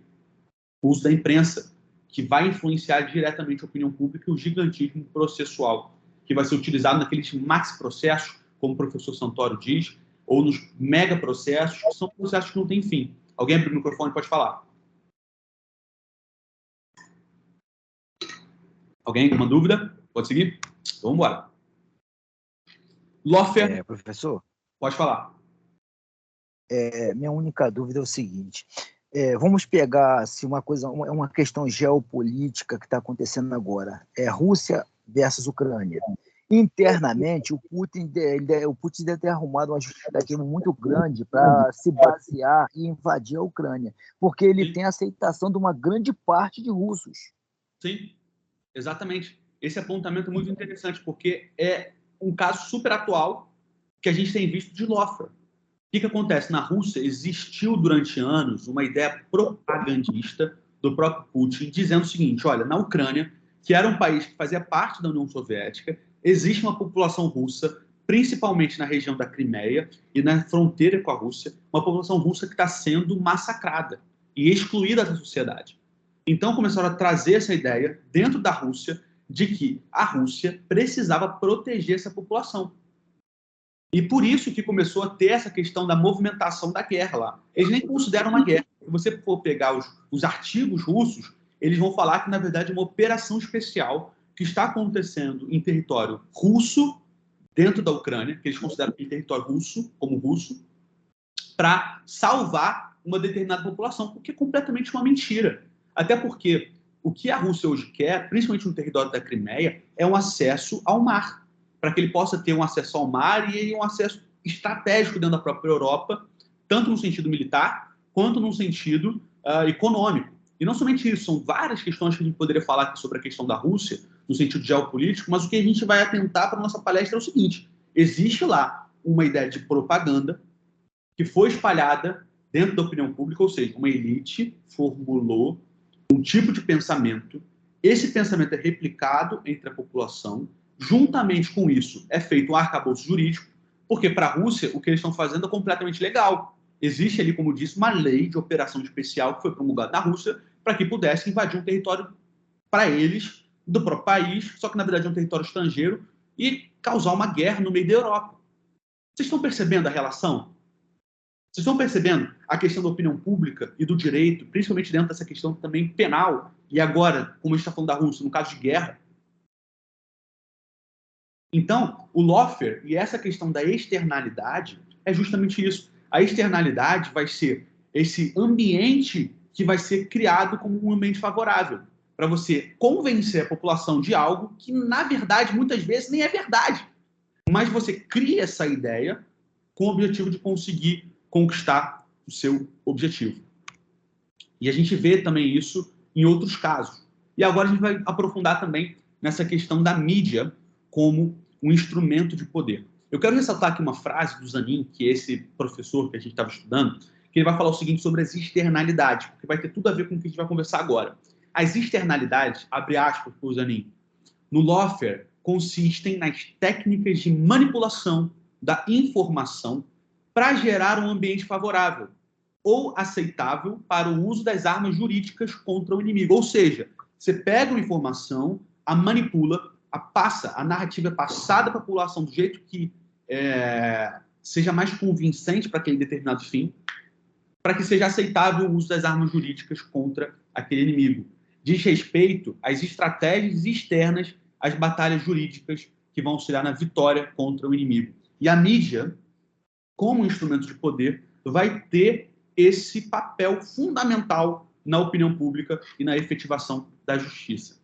O uso da imprensa, que vai influenciar diretamente a opinião pública e o gigantismo processual, que vai ser utilizado naqueles maxi-processos, como o professor Santoro diz, ou nos mega-processos, que são processos que não têm fim. Alguém abre o microfone e pode falar. Alguém com uma dúvida? Pode seguir? Então, vamos embora. Lawfare. Professor? Pode falar. Minha única dúvida é o seguinte. Vamos pegar assim, uma questão geopolítica que está acontecendo agora. Rússia versus Ucrânia. Internamente, o Putin deve ter arrumado uma justificativa muito grande para se basear e invadir a Ucrânia, porque ele tem a aceitação de uma grande parte de russos. Sim, exatamente. Esse apontamento é muito interessante, porque é um caso super atual que a gente tem visto de Lawfare. O que acontece? Na Rússia existiu durante anos uma ideia propagandista do próprio Putin, dizendo o seguinte: olha, na Ucrânia, que era um país que fazia parte da União Soviética, existe uma população russa, principalmente na região da Crimeia e na fronteira com a Rússia, uma população russa que está sendo massacrada e excluída da sociedade. Então começaram a trazer essa ideia dentro da Rússia de que a Rússia precisava proteger essa população. E por isso que começou a ter essa questão da movimentação da guerra lá. Eles nem consideram uma guerra. Se você for pegar os artigos russos, eles vão falar que, na verdade, é uma operação especial que está acontecendo em território russo, dentro da Ucrânia, que eles consideram em território russo, como russo, para salvar uma determinada população, o que é completamente uma mentira. Até porque o que a Rússia hoje quer, principalmente no território da Crimeia, é um acesso ao mar, para que ele possa ter um acesso ao mar e um acesso estratégico dentro da própria Europa, tanto no sentido militar, quanto no sentido econômico. E não somente isso, são várias questões que a gente poderia falar aqui sobre a questão da Rússia, no sentido geopolítico, mas o que a gente vai atentar para a nossa palestra é o seguinte: existe lá uma ideia de propaganda que foi espalhada dentro da opinião pública, ou seja, uma elite formulou um tipo de pensamento, esse pensamento é replicado entre a população, juntamente com isso é feito um arcabouço jurídico, porque para a Rússia o que eles estão fazendo é completamente legal. Existe ali, como disse, uma lei de operação especial que foi promulgada na Rússia para que pudesse invadir um território para eles, do próprio país, só que na verdade é um território estrangeiro, e causar uma guerra no meio da Europa. Vocês estão percebendo a relação? Vocês estão percebendo a questão da opinião pública e do direito, principalmente dentro dessa questão também penal, e agora, como a gente está falando da Rússia, no caso de guerra? Então, o Lawfare e essa questão da externalidade é justamente isso. A externalidade vai ser esse ambiente que vai ser criado como um ambiente favorável, para você convencer a população de algo que, na verdade, muitas vezes nem é verdade. Mas você cria essa ideia com o objetivo de conseguir conquistar o seu objetivo. E a gente vê também isso em outros casos. E agora a gente vai aprofundar também nessa questão da mídia como um instrumento de poder. Eu quero ressaltar aqui uma frase do Zanin, que é esse professor que a gente estava estudando, que ele vai falar o seguinte sobre as externalidades, porque vai ter tudo a ver com o que a gente vai conversar agora. As externalidades, abre aspas para o Zanin, no Lawfare, consistem nas técnicas de manipulação da informação para gerar um ambiente favorável ou aceitável para o uso das armas jurídicas contra o inimigo. Ou seja, você pega uma informação, a manipula, a narrativa é passada para a população do jeito que seja mais convincente para aquele determinado fim, para que seja aceitável o uso das armas jurídicas contra aquele inimigo. Diz respeito às estratégias externas, às batalhas jurídicas que vão auxiliar na vitória contra o inimigo. E a mídia, como instrumento de poder, vai ter esse papel fundamental na opinião pública e na efetivação da justiça.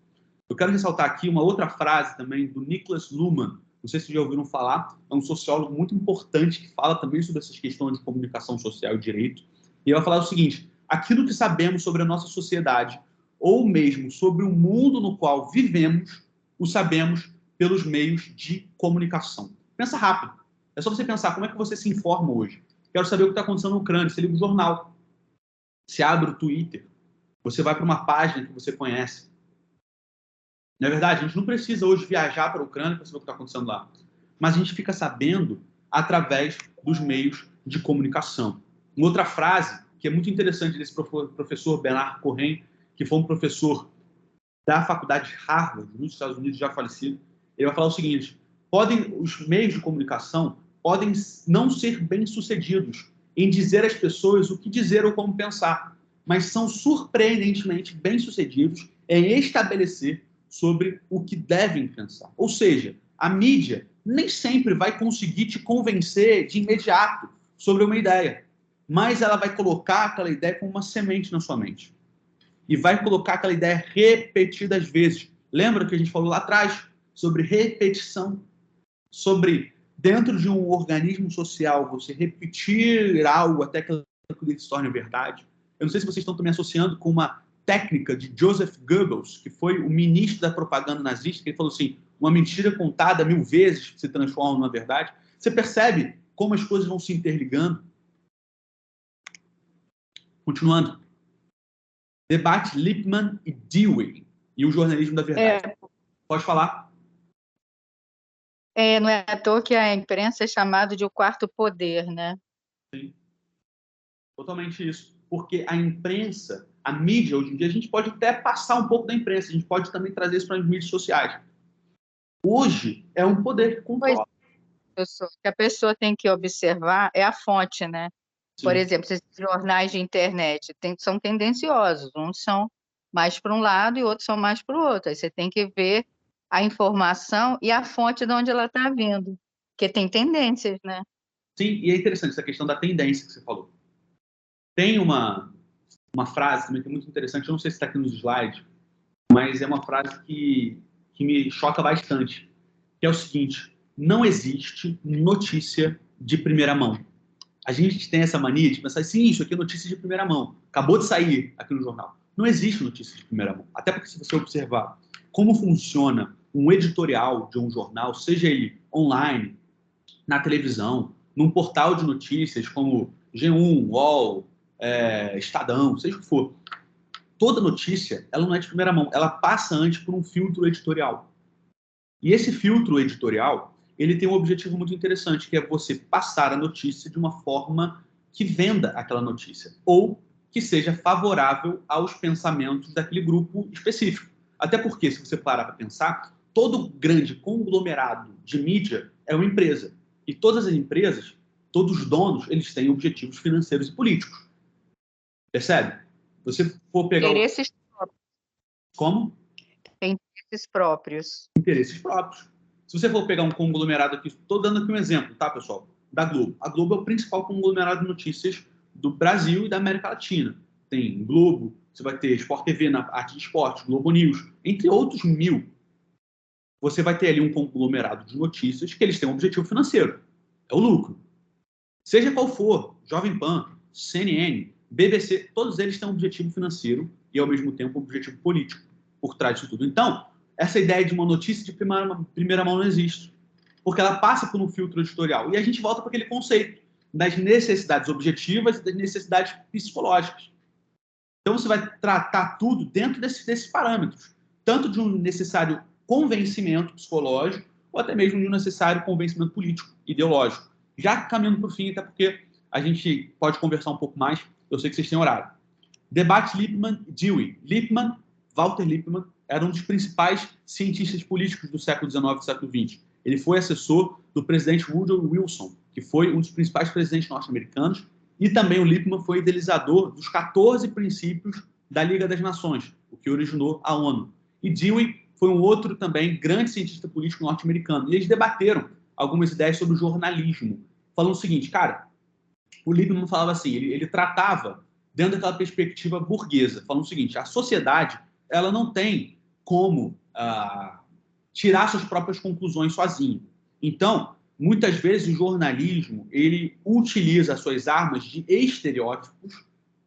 Eu quero ressaltar aqui uma outra frase também do Niklas Luhmann, não sei se vocês já ouviram falar, é um sociólogo muito importante que fala também sobre essas questões de comunicação social e direito, e ele vai falar o seguinte: aquilo que sabemos sobre a nossa sociedade, ou mesmo sobre o mundo no qual vivemos, o sabemos pelos meios de comunicação. Pensa rápido. É só você pensar como é que você se informa hoje. Quero saber o que está acontecendo na Ucrânia. Você liga o jornal. Você abre o Twitter. Você vai para uma página que você conhece. Na verdade, a gente não precisa hoje viajar para a Ucrânia para saber o que está acontecendo lá. Mas a gente fica sabendo através dos meios de comunicação. Uma outra frase que é muito interessante desse professor Bernard Cohen, que foi um professor da faculdade de Harvard, nos Estados Unidos, já falecido, ele vai falar o seguinte: os meios de comunicação podem não ser bem-sucedidos em dizer às pessoas o que dizer ou como pensar, mas são surpreendentemente bem-sucedidos em estabelecer sobre o que devem pensar. Ou seja, a mídia nem sempre vai conseguir te convencer de imediato sobre uma ideia, mas ela vai colocar aquela ideia como uma semente na sua mente. E vai colocar aquela ideia repetidas vezes. Lembra que a gente falou lá atrás sobre repetição? sobre, dentro de um organismo social, você repetir algo até que aquilo se torne verdade. Eu não sei se vocês estão também associando com uma técnica de Joseph Goebbels, que foi o ministro da propaganda nazista, que ele falou assim, uma mentira contada 1000 vezes se transforma numa verdade. Você percebe como as coisas vão se interligando? Continuando. Debate Lippmann e Dewey e o jornalismo da verdade. Pode falar. Não é à toa que a imprensa é chamada de o quarto poder, né? Sim. Totalmente isso. Porque a imprensa, a mídia, hoje em dia, a gente pode até passar um pouco da imprensa, a gente pode também trazer isso para as mídias sociais. Hoje é um poder que controla. O que a pessoa tem que observar é a fonte, né? Sim. Por exemplo, esses jornais de internet são tendenciosos, uns são mais para um lado e outros são mais para o outro. Aí você tem que ver a informação e a fonte de onde ela está vindo, porque tem tendências, né? Sim, e é interessante essa questão da tendência que você falou. Tem uma frase também que é muito interessante, eu não sei se está aqui nos slides, mas é uma frase que me choca bastante, que é o seguinte: não existe notícia de primeira mão. A gente tem essa mania de pensar assim, isso aqui é notícia de primeira mão, acabou de sair aqui no jornal. Não existe notícia de primeira mão. Até porque se você observar como funciona um editorial de um jornal, seja ele online, na televisão, num portal de notícias como G1, UOL, Estadão, seja o que for, toda notícia, ela não é de primeira mão, ela passa antes por um filtro editorial. E esse filtro editorial, ele tem um objetivo muito interessante, que é você passar a notícia de uma forma que venda aquela notícia, ou que seja favorável aos pensamentos daquele grupo específico. Até porque, se você parar para pensar, todo grande conglomerado de mídia é uma empresa. E todas as empresas, todos os donos, eles têm objetivos financeiros e políticos. Percebe? Você for pegar... Interesses próprios. Como? Tem interesses próprios. Interesses próprios. Se você for pegar um conglomerado aqui, estou dando aqui um exemplo, tá, pessoal? Da Globo. A Globo é o principal conglomerado de notícias do Brasil e da América Latina. Tem Globo, você vai ter Sport TV na arte de esportes, Globo News, entre outros 1000. Você vai ter ali um conglomerado de notícias que eles têm um objetivo financeiro. É o lucro. Seja qual for, Jovem Pan, CNN, BBC, todos eles têm um objetivo financeiro e, ao mesmo tempo, um objetivo político por trás disso tudo. Então, essa ideia de uma notícia de primeira mão não existe, porque ela passa por um filtro editorial. E a gente volta para aquele conceito das necessidades objetivas e das necessidades psicológicas. Então, você vai tratar tudo dentro desses parâmetros, tanto de um necessário convencimento psicológico ou até mesmo de um necessário convencimento político, ideológico. Já caminhando para o fim, até porque a gente pode conversar um pouco mais, eu sei que vocês têm horário. Debate Lippmann e Dewey. Lippmann, Walter Lippmann, era um dos principais cientistas políticos do século XIX e século XX. Ele foi assessor do presidente Woodrow Wilson, que foi um dos principais presidentes norte-americanos, e também o Lippmann foi idealizador dos 14 princípios da Liga das Nações, o que originou a ONU. E Dewey foi um outro também grande cientista político norte-americano. E eles debateram algumas ideias sobre o jornalismo, falando o seguinte, cara, o Lippmann falava assim, ele tratava dentro daquela perspectiva burguesa, falando o seguinte, a sociedade, ela não tem como tirar suas próprias conclusões sozinho. Então, muitas vezes o jornalismo, ele utiliza as suas armas de estereótipos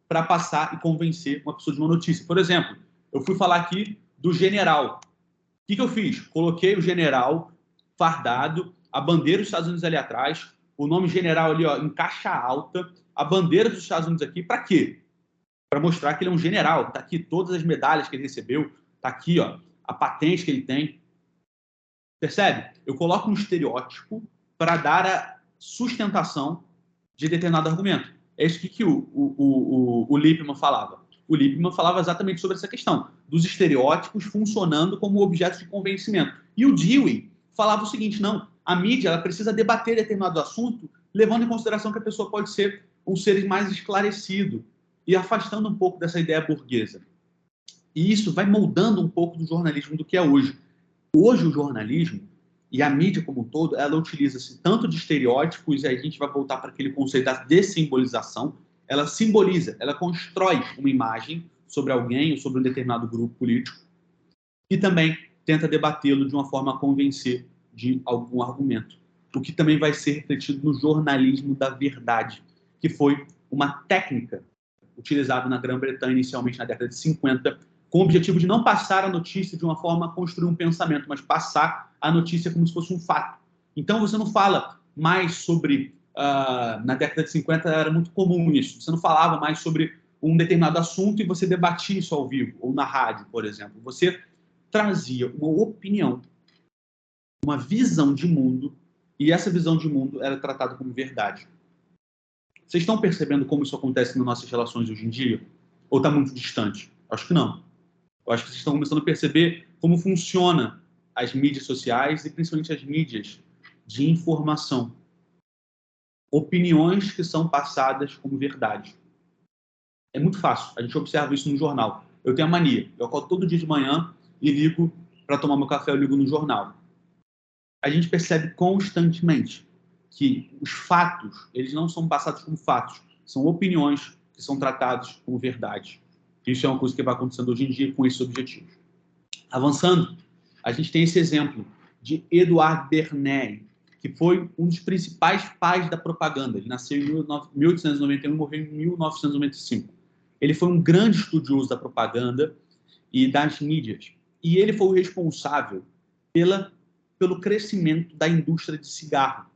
para passar e convencer uma pessoa de uma notícia. Por exemplo, eu fui falar aqui do general. O que eu fiz? Coloquei o general fardado, a bandeira dos Estados Unidos ali atrás, o nome general ali, ó, em caixa alta, a bandeira dos Estados Unidos aqui, para quê? Para mostrar que ele é um general. Tá aqui todas as medalhas que ele recebeu, tá aqui, ó, a patente que ele tem. Percebe? Eu coloco um estereótipo para dar a sustentação de determinado argumento. É isso que o Lippmann falava. O Lippmann falava exatamente sobre essa questão, dos estereótipos funcionando como objetos de convencimento. E o Dewey falava o seguinte, não, a mídia ela precisa debater determinado assunto, levando em consideração que a pessoa pode ser um ser mais esclarecido e afastando um pouco dessa ideia burguesa. E isso vai moldando um pouco do jornalismo do que é hoje. Hoje o jornalismo e a mídia como um todo, ela utiliza-se tanto de estereótipos, e aí a gente vai voltar para aquele conceito da dessimbolização, ela simboliza, ela constrói uma imagem sobre alguém ou sobre um determinado grupo político e também tenta debatê-lo de uma forma a convencer de algum argumento, o que também vai ser refletido no jornalismo da verdade, que foi uma técnica utilizada na Grã-Bretanha inicialmente na década de 50, com o objetivo de não passar a notícia de uma forma a construir um pensamento, mas passar a notícia como se fosse um fato. Então, você não fala mais sobre... na década de 50 era muito comum isso. Você não falava mais sobre um determinado assunto e você debatia isso ao vivo, ou na rádio, por exemplo. Você trazia uma opinião, uma visão de mundo, e essa visão de mundo era tratada como verdade. Vocês estão percebendo como isso acontece nas nossas relações hoje em dia? Ou está muito distante? Acho que não. Eu acho que vocês estão começando a perceber como funciona as mídias sociais e principalmente as mídias de informação. Opiniões que são passadas como verdade. É muito fácil. A gente observa isso no jornal. Eu tenho a mania. Eu acordo todo dia de manhã e ligo para tomar meu café, eu ligo no jornal. A gente percebe constantemente que os fatos, eles não são passados como fatos. São opiniões que são tratadas como verdade. Isso é uma coisa que vai acontecendo hoje em dia com esses objetivos. Avançando, a gente tem esse exemplo de Edward Bernays, que foi um dos principais pais da propaganda. Ele nasceu em 1891 e morreu em 1995. Ele foi um grande estudioso da propaganda e das mídias. E ele foi o responsável pelo crescimento da indústria de cigarro.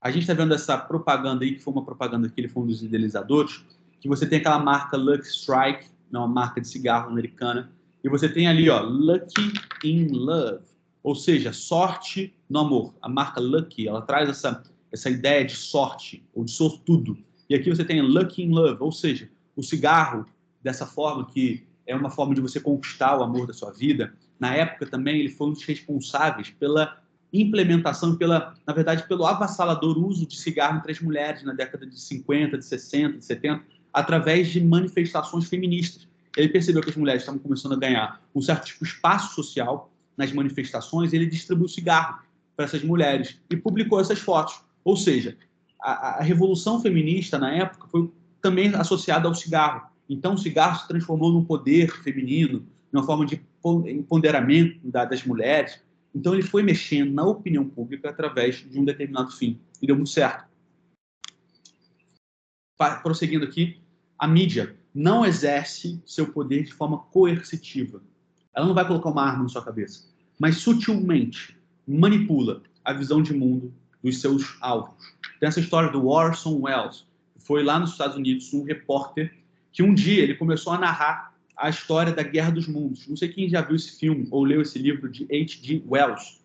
A gente está vendo essa propaganda aí, que foi uma propaganda que ele foi um dos idealizadores, que você tem aquela marca Lucky Strike, uma marca de cigarro americana, e você tem ali, ó, Lucky in Love, ou seja, sorte no amor. A marca Lucky, ela traz essa ideia de sorte, ou de sortudo. E aqui você tem Lucky in Love, ou seja, o cigarro, dessa forma, que é uma forma de você conquistar o amor da sua vida. Na época também, ele foi um dos responsáveis pela implementação, na verdade, pelo avassalador uso de cigarro entre as mulheres na década de 50, de 60, de 70, através de manifestações feministas. Ele percebeu que as mulheres estavam começando a ganhar um certo tipo de espaço social nas manifestações, e ele distribuiu cigarro para essas mulheres e publicou essas fotos. Ou seja, a revolução feminista, na época, foi também associada ao cigarro. Então, o cigarro se transformou num poder feminino, numa forma de empoderamento das mulheres. Então, ele foi mexendo na opinião pública através de um determinado fim. E deu muito certo. Prosseguindo aqui, a mídia não exerce seu poder de forma coercitiva. Ela não vai colocar uma arma na sua cabeça, mas sutilmente manipula a visão de mundo dos seus alvos. Tem essa história do Orson Welles, que foi lá nos Estados Unidos, um repórter, que um dia ele começou a narrar a história da Guerra dos Mundos. Não sei quem já viu esse filme ou leu esse livro de H.G. Wells,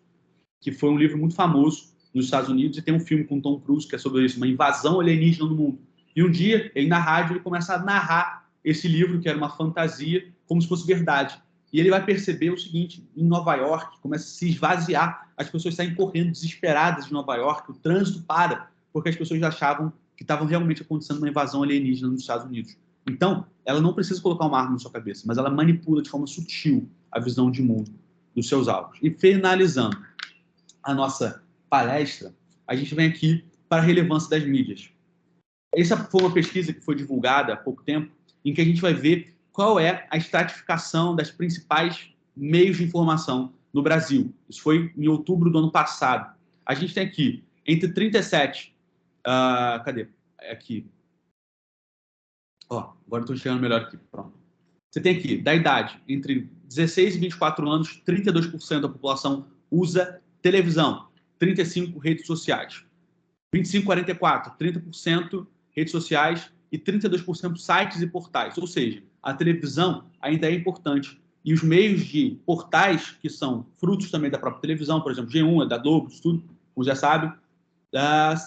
que foi um livro muito famoso nos Estados Unidos, e tem um filme com Tom Cruise que é sobre isso, uma invasão alienígena no mundo. E um dia, ele na rádio, ele começa a narrar esse livro, que era uma fantasia, como se fosse verdade. E ele vai perceber o seguinte: em Nova York, começa a se esvaziar, as pessoas saem correndo desesperadas de Nova York, o trânsito para, porque as pessoas achavam que estavam realmente acontecendo uma invasão alienígena nos Estados Unidos. Então, ela não precisa colocar uma arma na sua cabeça, mas ela manipula de forma sutil a visão de mundo dos seus alvos. E finalizando a nossa palestra, a gente vem aqui para a relevância das mídias. Essa foi uma pesquisa que foi divulgada há pouco tempo, em que a gente vai ver qual é a estratificação das principais meios de informação no Brasil. Isso foi em outubro do ano passado. A gente tem aqui, entre 37... cadê? Aqui. Ó, agora estou enxergando melhor aqui. Pronto. Você tem aqui, da idade, entre 16 e 24 anos, 32% da população usa televisão, 35% redes sociais. 25 a 44, 30% redes sociais e 32% sites e portais. Ou seja, a televisão ainda é importante. E os meios de portais, que são frutos também da própria televisão, por exemplo, G1, da Globo, isso tudo, como já sabe,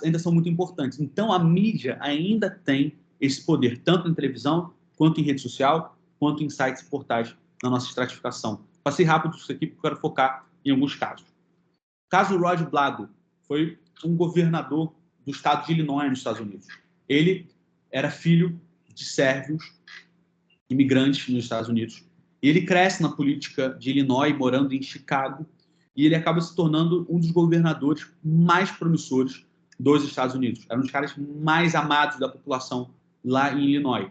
ainda são muito importantes. Então, a mídia ainda tem esse poder, tanto em televisão, quanto em rede social, quanto em sites e portais na nossa estratificação. Passei rápido isso aqui, porque eu quero focar em alguns casos. O caso Rod Blago foi um governador do estado de Illinois, nos Estados Unidos. Ele era filho de sérvios, imigrantes nos Estados Unidos. Ele cresce na política de Illinois, morando em Chicago, e ele acaba se tornando um dos governadores mais promissores dos Estados Unidos. Era um dos caras mais amados da população lá em Illinois,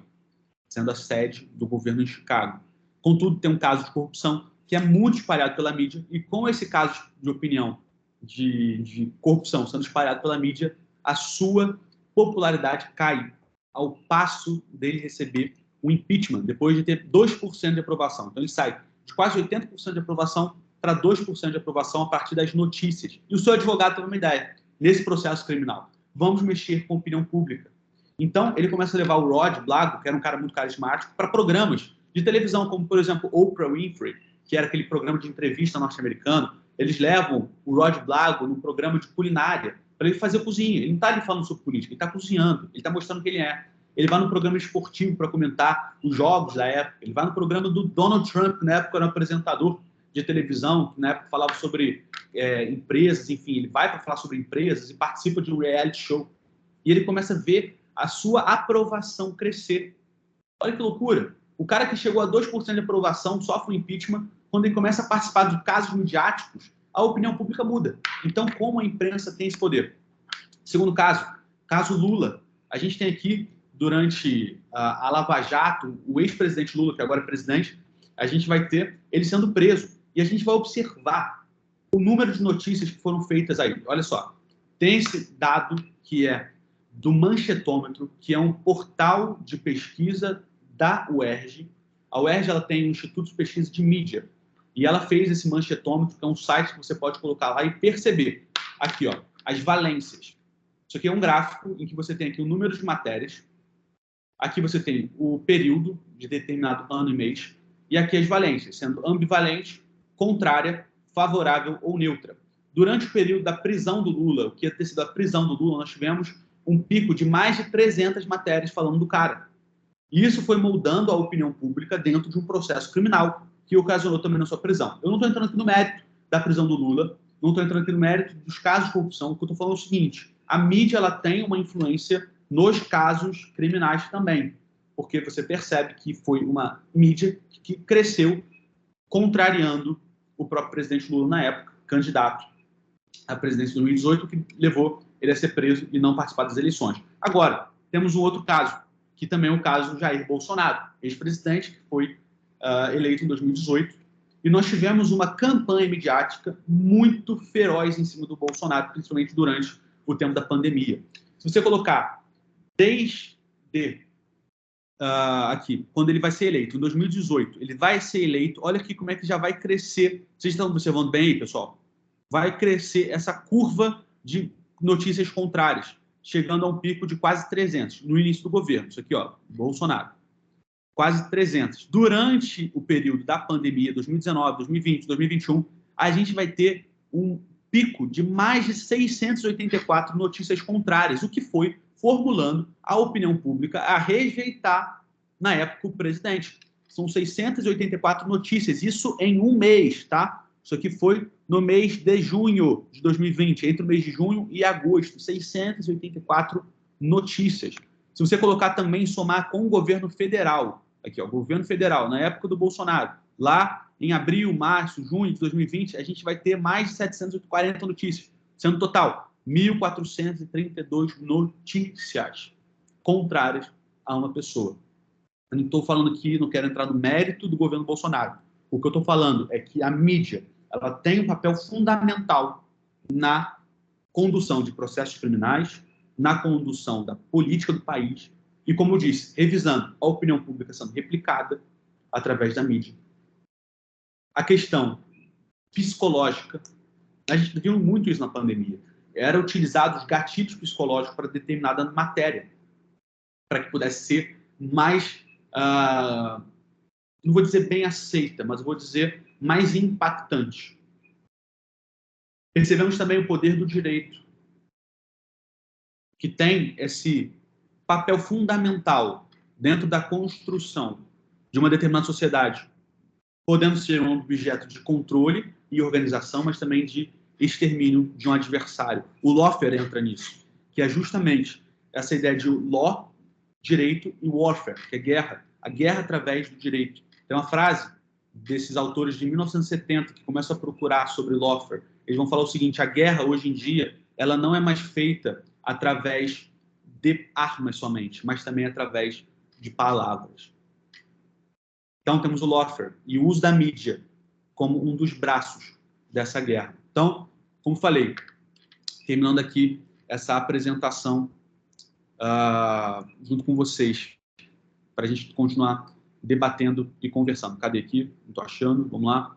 sendo a sede do governo em Chicago. Contudo, tem um caso de corrupção que é muito espalhado pela mídia, e com esse caso de opinião de corrupção sendo espalhado pela mídia, a sua popularidade cai, ao passo dele receber o impeachment, depois de ter 2% de aprovação. Então, ele sai de quase 80% de aprovação para 2% de aprovação a partir das notícias. E o seu advogado teve uma ideia, nesse processo criminal. Vamos mexer com a opinião pública. Então, ele começa a levar o Rod Blago, que era um cara muito carismático, para programas de televisão, como, por exemplo, Oprah Winfrey, que era aquele programa de entrevista norte-americano. Eles levam o Rod Blago num programa de culinária para ele fazer cozinha. Ele não está ali falando sobre política, ele está cozinhando, ele está mostrando quem ele é. Ele vai no programa esportivo para comentar os jogos da época. Ele vai no programa do Donald Trump, que na época era um apresentador de televisão, que na época falava sobre empresas, enfim, ele vai para falar sobre empresas e participa de um reality show. E ele começa a ver a sua aprovação crescer. Olha que loucura. O cara que chegou a 2% de aprovação sofre um impeachment. Quando ele começa a participar de casos midiáticos, a opinião pública muda. Então, como a imprensa tem esse poder? Segundo caso Lula. A gente tem aqui, durante a Lava Jato, o ex-presidente Lula, que agora é presidente, a gente vai ter ele sendo preso. E a gente vai observar o número de notícias que foram feitas aí. Olha só, tem esse dado que é do Manchetômetro, que é um portal de pesquisa da UERJ. A UERJ ela tem um Instituto de Pesquisa de Mídia. E ela fez esse Manchetômetro, que é um site que você pode colocar lá e perceber. Aqui, ó, as valências. Isso aqui é um gráfico em que você tem aqui o número de matérias. Aqui você tem o período de determinado ano e mês. E aqui as valências, sendo ambivalente, contrária, favorável ou neutra. Durante o período da prisão do Lula, o que ia ter sido a prisão do Lula, nós tivemos um pico de mais de 300 matérias falando do cara. E isso foi moldando a opinião pública dentro de um processo criminal que ocasionou também na sua prisão. Eu não estou entrando aqui no mérito da prisão do Lula, não estou entrando aqui no mérito dos casos de corrupção. O que eu estou falando é o seguinte: a mídia ela tem uma influência nos casos criminais também, porque você percebe que foi uma mídia que cresceu contrariando o próprio presidente Lula na época, candidato à presidência de 2018, que levou ele a ser preso e não participar das eleições. Agora, temos um outro caso, que também é o caso do Jair Bolsonaro, ex-presidente, que foi eleito em 2018, e nós tivemos uma campanha midiática muito feroz em cima do Bolsonaro, principalmente durante o tempo da pandemia. Se você colocar desde aqui, quando ele vai ser eleito, em 2018, ele vai ser eleito, olha aqui como é que já vai crescer, vocês estão observando bem aí, pessoal? Vai crescer essa curva de notícias contrárias, chegando a um pico de quase 300 no início do governo. Isso aqui, ó, Bolsonaro. Quase 300. Durante o período da pandemia, 2019, 2020, 2021, a gente vai ter um pico de mais de 684 notícias contrárias, o que foi formulando a opinião pública a rejeitar, na época, o presidente. São 684 notícias, isso em um mês, tá? Isso aqui foi no mês de junho de 2020, entre o mês de junho e agosto, 684 notícias. Se você colocar também, somar com o governo federal, aqui, ó, governo federal, na época do Bolsonaro, lá em abril, março, junho de 2020, a gente vai ter mais de 740 notícias, sendo total 1.432 notícias contrárias a uma pessoa. Eu não estou falando aqui, não quero entrar no mérito do governo Bolsonaro. O que eu estou falando é que a mídia ela tem um papel fundamental na condução de processos criminais, na condução da política do país e, como eu disse, revisando a opinião pública sendo replicada através da mídia. A questão psicológica, a gente viu muito isso na pandemia. Era utilizado os gatilhos psicológicos para determinada matéria, para que pudesse ser mais, não vou dizer bem aceita, mas vou dizer mais impactante. Percebemos também o poder do direito, que tem esse papel fundamental dentro da construção de uma determinada sociedade, podendo ser um objeto de controle e organização, mas também de extermínio de um adversário. O lawfare entra nisso, que é justamente essa ideia de law, direito, e warfare, que é guerra. A guerra através do direito. Tem uma frase desses autores de 1970 que começam a procurar sobre lawfare. Eles vão falar o seguinte: a guerra, hoje em dia, ela não é mais feita através de armas somente, mas também através de palavras. Então, temos o lawfare e o uso da mídia como um dos braços dessa guerra. Então, como falei, terminando aqui essa apresentação junto com vocês, para a gente continuar debatendo e conversando. Cadê aqui? Não estou achando. Vamos lá.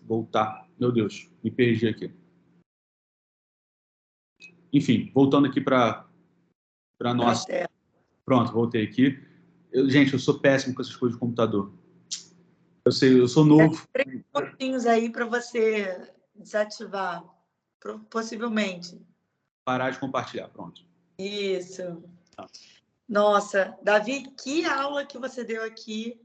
Voltar. Meu Deus, me perdi aqui. Enfim, voltando aqui para nossa... Pronto, voltei aqui. Gente, eu sou péssimo com essas coisas de computador. Eu sei, eu sou novo. 3 pontinhos aí para você desativar, possivelmente. Parar de compartilhar, pronto. Isso. Nossa, Davi, que aula que você deu aqui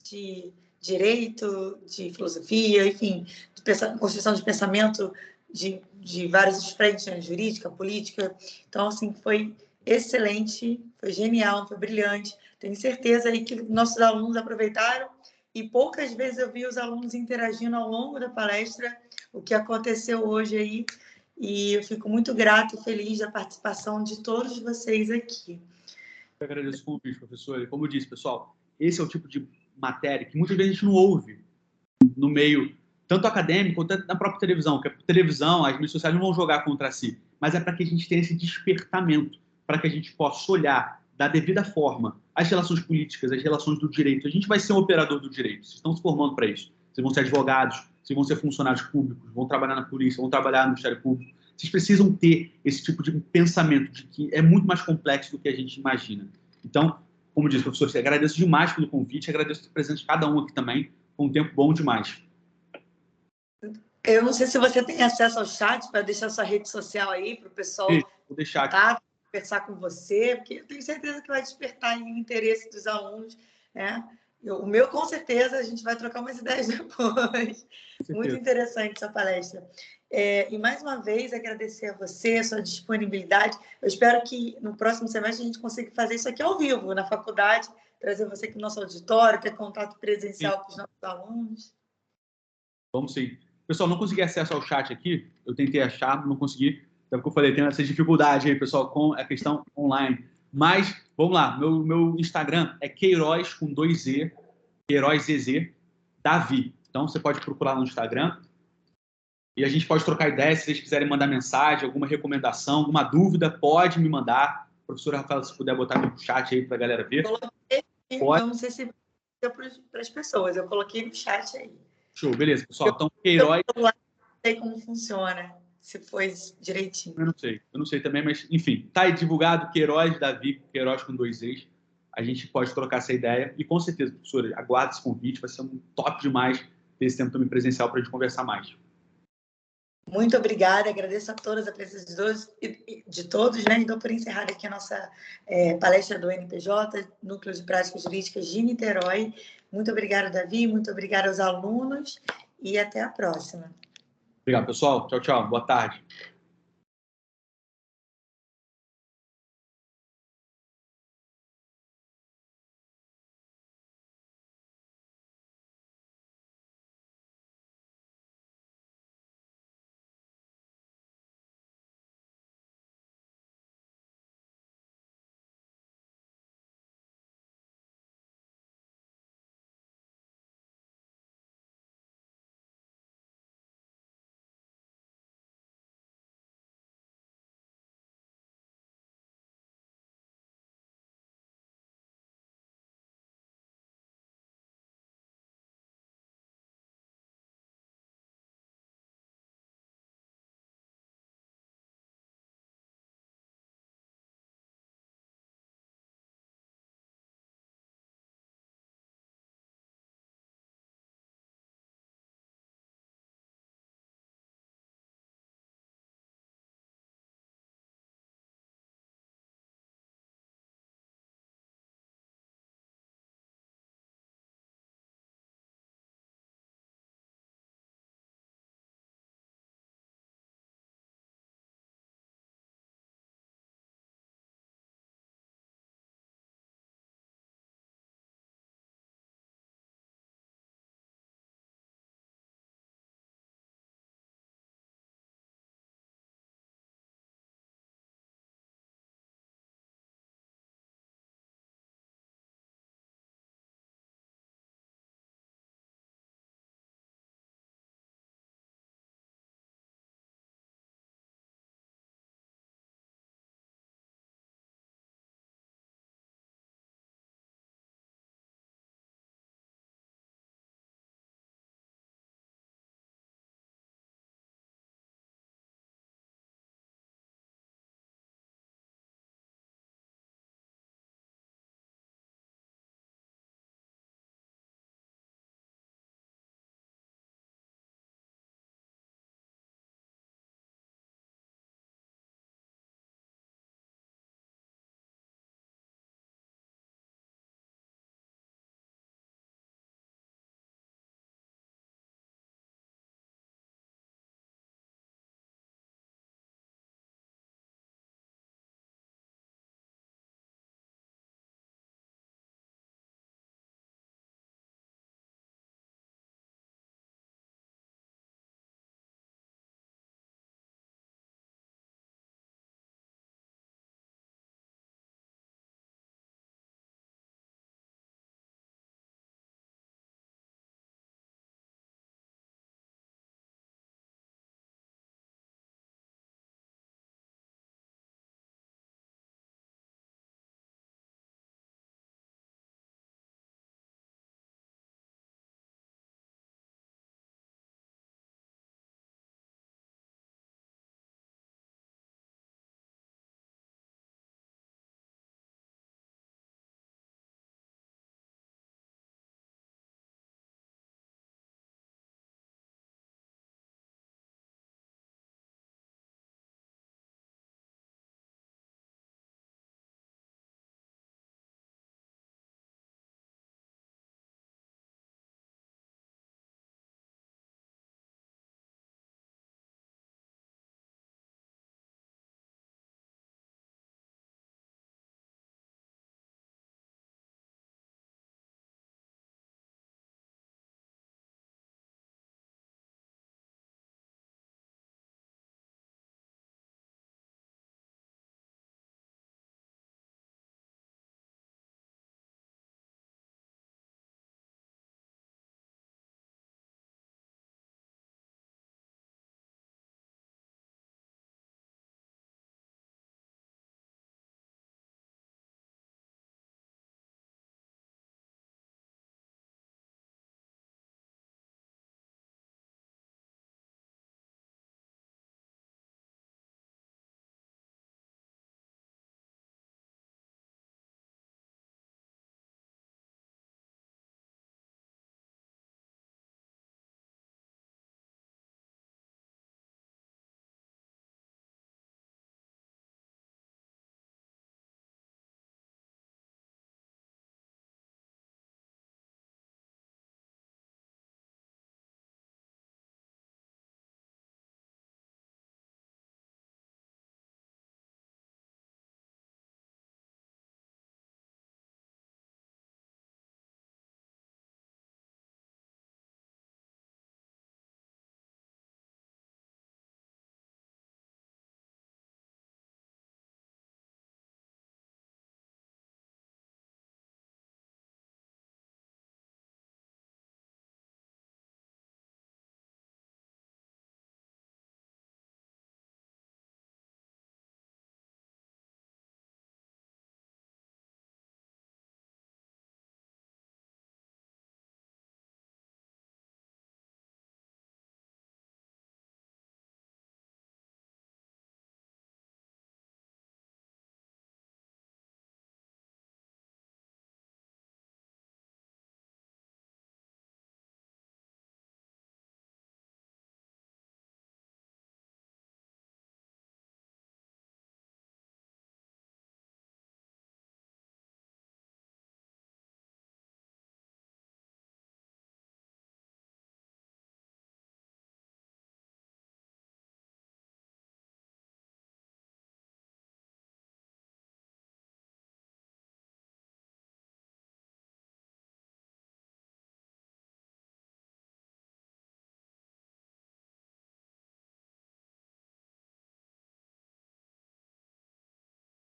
de direito, de filosofia, enfim, de construção de pensamento de várias frentes, né? Jurídica, política. Então, assim, foi excelente, foi genial, foi brilhante. Tenho certeza aí que nossos alunos aproveitaram e poucas vezes eu vi os alunos interagindo ao longo da palestra, o que aconteceu hoje aí, e eu fico muito grata e feliz da participação de todos vocês aqui. Eu agradeço o convite, professor. E como eu disse, pessoal, esse é o tipo de matéria que muitas vezes a gente não ouve no meio, tanto acadêmico quanto na própria televisão, porque a televisão, as mídias sociais não vão jogar contra si, mas é para que a gente tenha esse despertamento, para que a gente possa olhar da devida forma as relações políticas, as relações do direito. A gente vai ser um operador do direito, vocês estão se formando para isso. Vocês vão ser advogados, vocês vão ser funcionários públicos, vão trabalhar na polícia, vão trabalhar no Ministério Público. Vocês precisam ter esse tipo de pensamento de que é muito mais complexo do que a gente imagina. Então, como disse, professor, eu agradeço demais pelo convite, agradeço a presença de cada um aqui também. Foi um tempo bom demais. Eu não sei se você tem acesso ao chat para deixar sua rede social aí para o pessoal vou deixar aqui. Conversar com você, porque eu tenho certeza que vai despertar o interesse dos alunos, né? O meu, com certeza, a gente vai trocar umas ideias depois. Muito interessante essa palestra. E, mais uma vez, agradecer a você, a sua disponibilidade. Eu espero que no próximo semestre a gente consiga fazer isso aqui ao vivo, na faculdade, trazer você aqui no nosso auditório, ter contato presencial com os nossos alunos. Vamos sim. Pessoal, não consegui acesso ao chat aqui, eu tentei achar, não consegui. Então, como eu falei, tem essa dificuldade aí, pessoal, com a questão online. Mas, vamos lá, meu Instagram é Queiroz com 2E, Queiroz ZZ, Davi. Então, você pode procurar no Instagram e a gente pode trocar ideias. Se vocês quiserem mandar mensagem, alguma recomendação, alguma dúvida, pode me mandar. Professora Rafaela, se puder botar no chat aí para a galera ver. Eu não sei se deu para as pessoas, eu coloquei no chat aí. Show, beleza, pessoal. Então, Queiroz... Eu não sei como funciona, se foi direitinho. Eu não sei também, mas, enfim, tá aí divulgado, Queiroz, Davi, Queiroz com 2 E's. A gente pode trocar essa ideia. E, com certeza, professora, aguarde esse convite. Vai ser um top demais ter esse tempo também presencial para a gente conversar mais. Muito obrigada. Agradeço a todas, a presença de todos, né? E dou por encerrada aqui a nossa palestra do NPJ, Núcleo de Práticas Jurídicas de Niterói. Muito obrigada, Davi. Muito obrigada aos alunos. E até a próxima. Obrigado, pessoal. Tchau, tchau. Boa tarde.